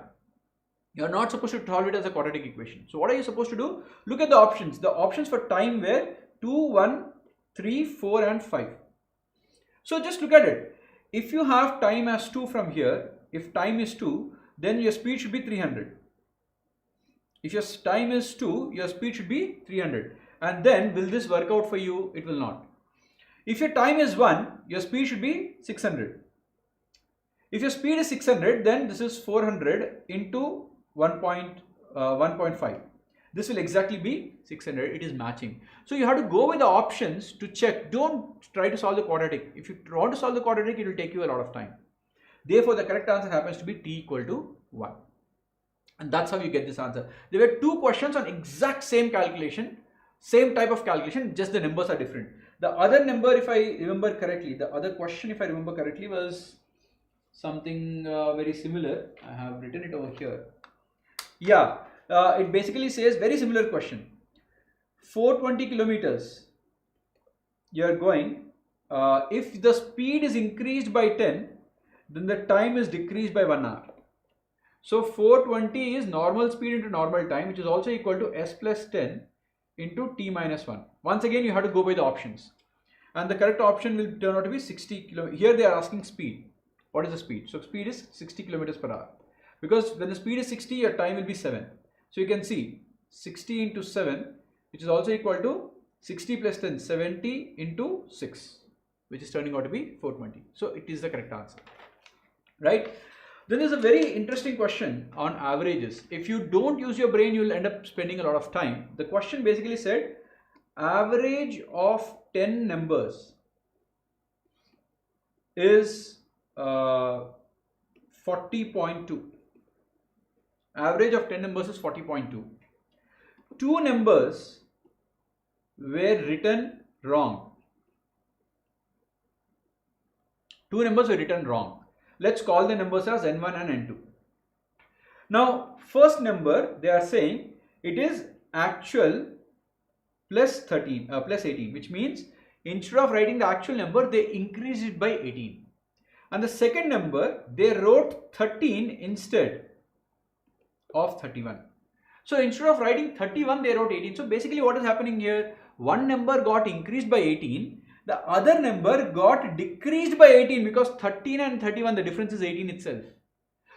You're not supposed to solve it as a quadratic equation. So what are you supposed to do? Look at the options. The options for time were 2, 1, 3, 4 and 5. So just look at it. If you have time as 2 from here, if time is 2, then your speed should be 300. If your time is 2, your speed should be 300. And then will this work out for you? It will not. If your time is 1, your speed should be 600. If your speed is 600, then this is 400 into 1.5. This will exactly be 600. It is matching. So you have to go with the options to check. Don't try to solve the quadratic. If you want to solve the quadratic, it will take you a lot of time. Therefore, the correct answer happens to be t equal to 1. And that's how you get this answer. There were 2 questions on exact same calculation, same type of calculation, just the numbers are different. The other number, if I remember correctly, the other question, if I remember correctly, was something very similar. I have written it over here. Yeah, it basically says very similar question. 420 kilometers you are going. If the speed is increased by 10, then the time is decreased by 1 hour. So 420 is normal speed into normal time, which is also equal to s plus 10 into t minus 1. Once again, you have to go by the options. And the correct option will turn out to be 60 kilometers. Here they are asking speed. What is the speed? So speed is 60 kilometers per hour. Because when the speed is 60, your time will be 7. So you can see 60 into 7, which is also equal to 60 plus 10, 70 into 6, which is turning out to be 420. So it is the correct answer, right? Then there's a very interesting question on averages. If you don't use your brain, you will end up spending a lot of time. The question basically said average of 10 numbers is 40.2. Average of 10 numbers is 40.2. 2 numbers were written wrong. 2 numbers were written wrong. Let's call the numbers as n1 and n2. Now, first number, they are saying it is actual plus 18, which means instead of writing the actual number, they increased it by 18. And the second number, they wrote 13 instead of 31. So instead of writing 31, they wrote 18. So basically what is happening here, one number got increased by 18. The other number got decreased by 18 because 13 and 31, the difference is 18 itself.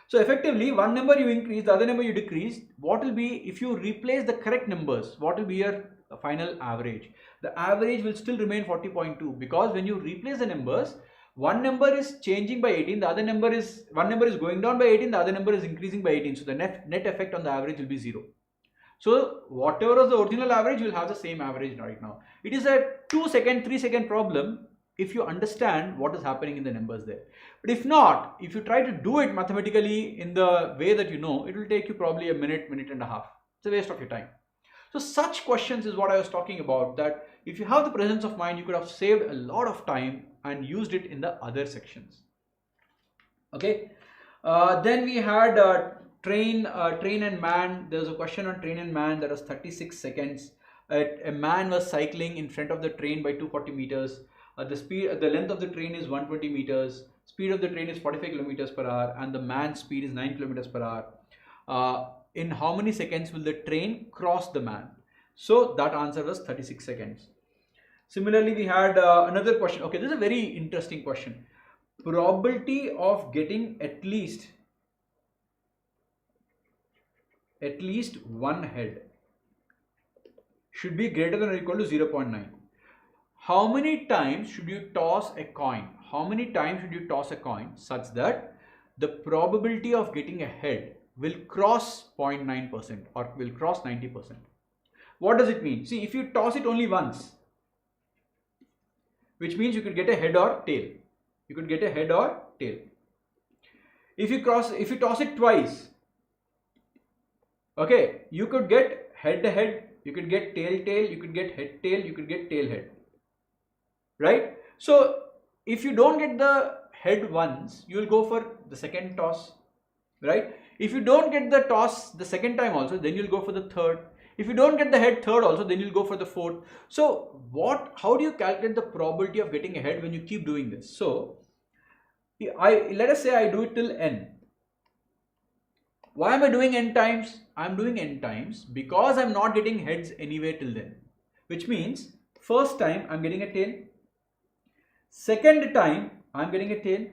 So effectively, one number you increase, the other number you decrease. What will be, if you replace the correct numbers, what will be your final average? The average will still remain 40.2 because when you replace the numbers, one number is changing by 18, the other number is, one number is going down by 18, the other number is increasing by 18. So the net effect on the average will be 0. So whatever was the original average, you will have the same average right now. It is a 2-second, 3-second problem if you understand what is happening in the numbers there. But if not, if you try to do it mathematically in the way that you know, it will take you probably a minute, minute and a half. It's a waste of your time. So such questions is what I was talking about, that if you have the presence of mind, you could have saved a lot of time and used it in the other sections. Okay. Then we had train and man. There was a question on train and man that was 36 seconds. A man was cycling in front of the train by 240 meters. The length of the train is 120 meters. Speed of the train is 45 kilometers per hour, and the man's speed is 9 kilometers per hour. In how many seconds will the train cross the man? So that answer was 36 seconds. Similarly, we had another question. Okay, this is a very interesting question. Probability of getting at least one head. should be greater than or equal to 0.9. How many times should you toss a coin? How many times should you toss a coin such that the probability of getting a head will cross 0.9% or will cross 90%? What does it mean? See, if you toss it only once, which means you could get a head or tail. You could get a head or tail. If you toss it twice, okay, you could get head head, you could get tail tail, you could get head tail, you could get tail head. Right? So if you don't get the head once, you will go for the second toss. Right? If you don't get the toss the second time also, then you'll go for the third. If you don't get the head third also, then you'll go for the fourth. So how do you calculate the probability of getting a head when you keep doing this? So let us say I do it till n. Why am I doing n times? I'm doing n times because I'm not getting heads anyway till then. Which means first time I'm getting a tail. Second time I'm getting a tail.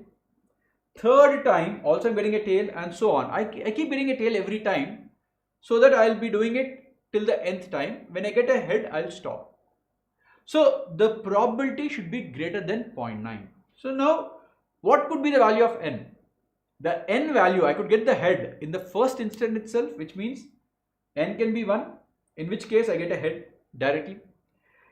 Third time also I'm getting a tail, and so on. I keep getting a tail every time so that I'll be doing it till the nth time. When I get a head, I'll stop. So the probability should be greater than 0.9. So now what could be the value of n? The n value, I could get the head in the first instant itself, which means n can be 1, in which case I get a head directly.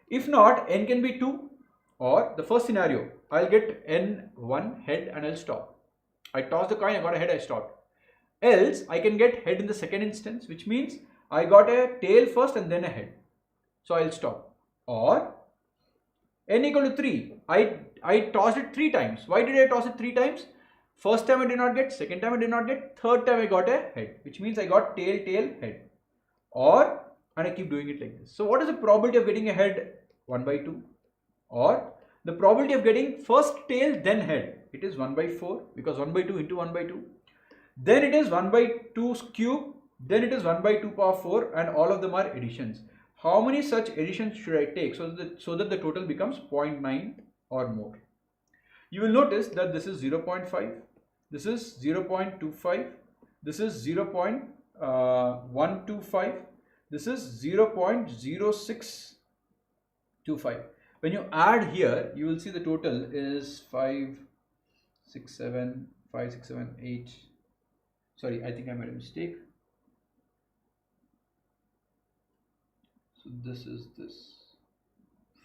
If not, n can be 2, or the first scenario, I'll get n1 head and I'll stop. I toss the coin, I got a head, I stopped. Else, I can get head in the second instance, which means I got a tail first and then a head. So I'll stop. Or n equal to 3. I tossed it 3 times. Why did I toss it 3 times? First time I did not get, second time I did not get, third time I got a head, which means I got tail, tail, head. And I keep doing it like this. So what is the probability of getting a head? 1 by 2. Or the probability of getting first tail then head, it is 1 by 4, because 1 by 2 into 1 by 2. Then it is 1 by 2 cube, then it is 1 by 2 power 4, and all of them are additions. How many such additions should I take so that the total becomes 0.9 or more? You will notice that this is 0.5, this is 0.25, this is 0.125, this is 0.0625. When you add here, you will see the total is 5, 6, 7, 5, 6, 7, 8. Sorry, I think I made a mistake. So this is this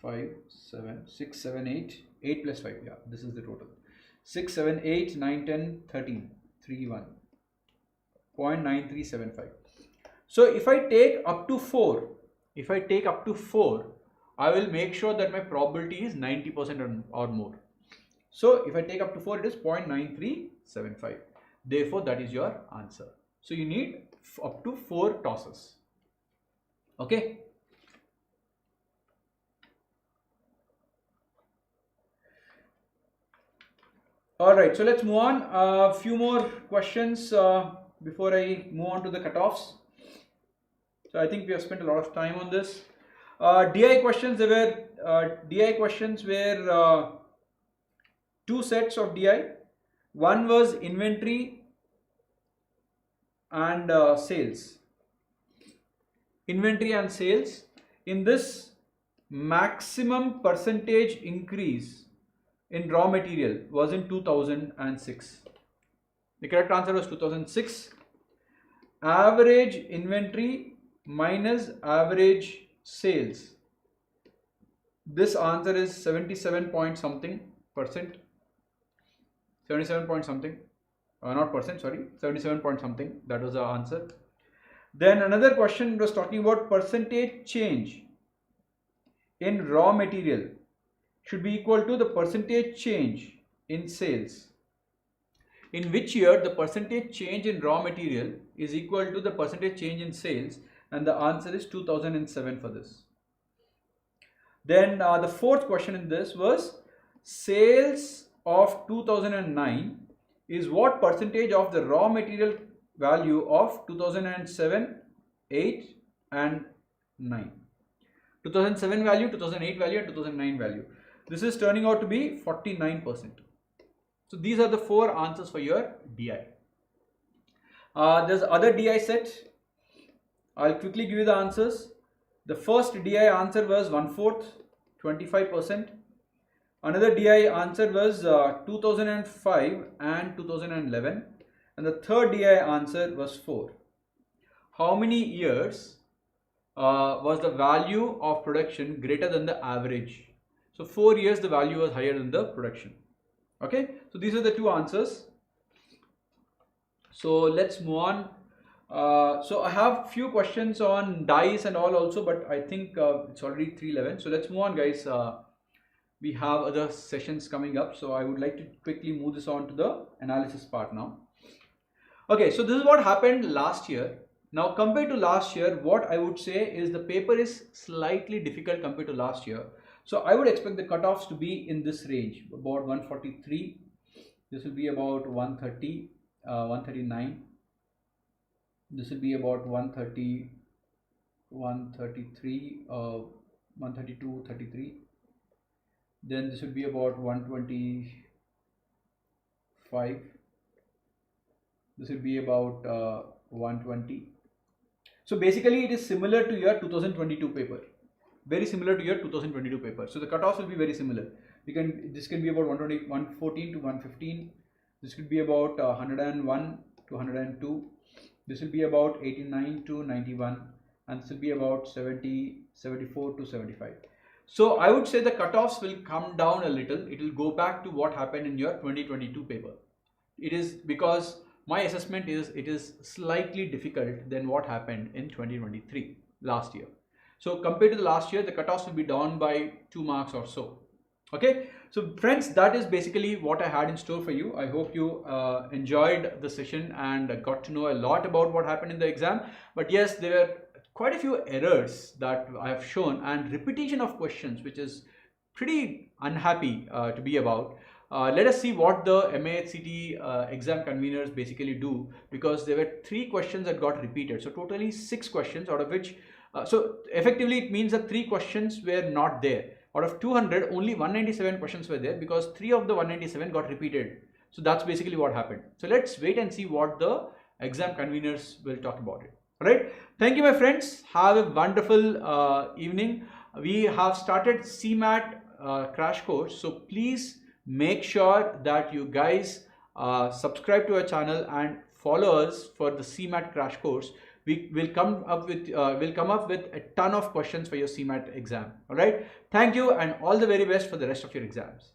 5, 7, 6, 7, 8, 8 plus 5. Yeah, this is the total. 6, 7, 8, 9, 10, 13, 3, 1. 0.9375. So if I take up to 4, I will make sure that my probability is 90% or more. So if I take up to 4, it is 0.9375. Therefore, that is your answer. So you need up to 4 tosses. Okay. Alright, so let's move on. A few more questions before I move on to the cutoffs. So I think we have spent a lot of time on this. DI questions, DI questions were 2 sets of DI. One was inventory and sales. Inventory and sales. In this, maximum percentage increase in raw material was in 2006. The correct answer was 2006. Average inventory minus average sales. This answer is 77 point something percent. 77 point something. Not percent, sorry. 77 point something. That was the answer. Then another question was talking about percentage change in raw material should be equal to the percentage change in sales. In which year the percentage change in raw material is equal to the percentage change in sales, and the answer is 2007 for this. Then the fourth question in this was sales of 2009 is what percentage of the raw material value of 2007, 8 and 9. 2007 value, 2008 value and 2009 value. This is turning out to be 49%. So these are the 4 answers for your DI. There's other DI set. I'll quickly give you the answers. The first DI answer was 1/4, 25%. Another DI answer was 2005 and 2011. And the third DI answer was 4. How many years was the value of production greater than the average? So 4 years the value was higher than the production. Okay, so these are the two answers. So let's move on. So I have few questions on dice and all also, but I think it's already 3:11. So let's move on, guys. We have other sessions coming up, so I would like to quickly move this on to the analysis part now. Okay, so this is what happened last year. Now compared to last year, what I would say is the paper is slightly difficult compared to last year. So I would expect the cutoffs to be in this range, about 143. This will be about 130, 139. This will be about 130, 133, 132, 33. Then this would be about 125. This would be about 120. So basically it is similar to your 2022 paper. Very similar to your 2022 paper. So the cutoffs will be very similar. This can be about 114 to 115. This could be about 101 to 102. This will be about 89 to 91. And this will be about 70, 74 to 75. So I would say the cutoffs will come down a little. It will go back to what happened in your 2022 paper. It is because my assessment is it is slightly difficult than what happened in 2023 last year. So compared to the last year, the cutoffs will be down by 2 marks or so. Okay, so friends, that is basically what I had in store for you. I hope you enjoyed the session and got to know a lot about what happened in the exam. But yes, there were quite a few errors that I have shown and repetition of questions, which is pretty unhappy to be about. Let us see what the MAH CET exam conveners basically do, because there were 3 questions that got repeated. So totally 6 questions, out of which so effectively it means that 3 questions were not there. Out of 200, only 197 questions were there because 3 of the 197 got repeated. So that's basically what happened. So let's wait and see what the exam conveners will talk about it. All right. Thank you, my friends. Have a wonderful evening. We have started CMAT crash course. So please make sure that you guys subscribe to our channel and follow us for the CMAT crash course. We will come up with a ton of questions for your CMAT exam. All right. Thank you and all the very best for the rest of your exams.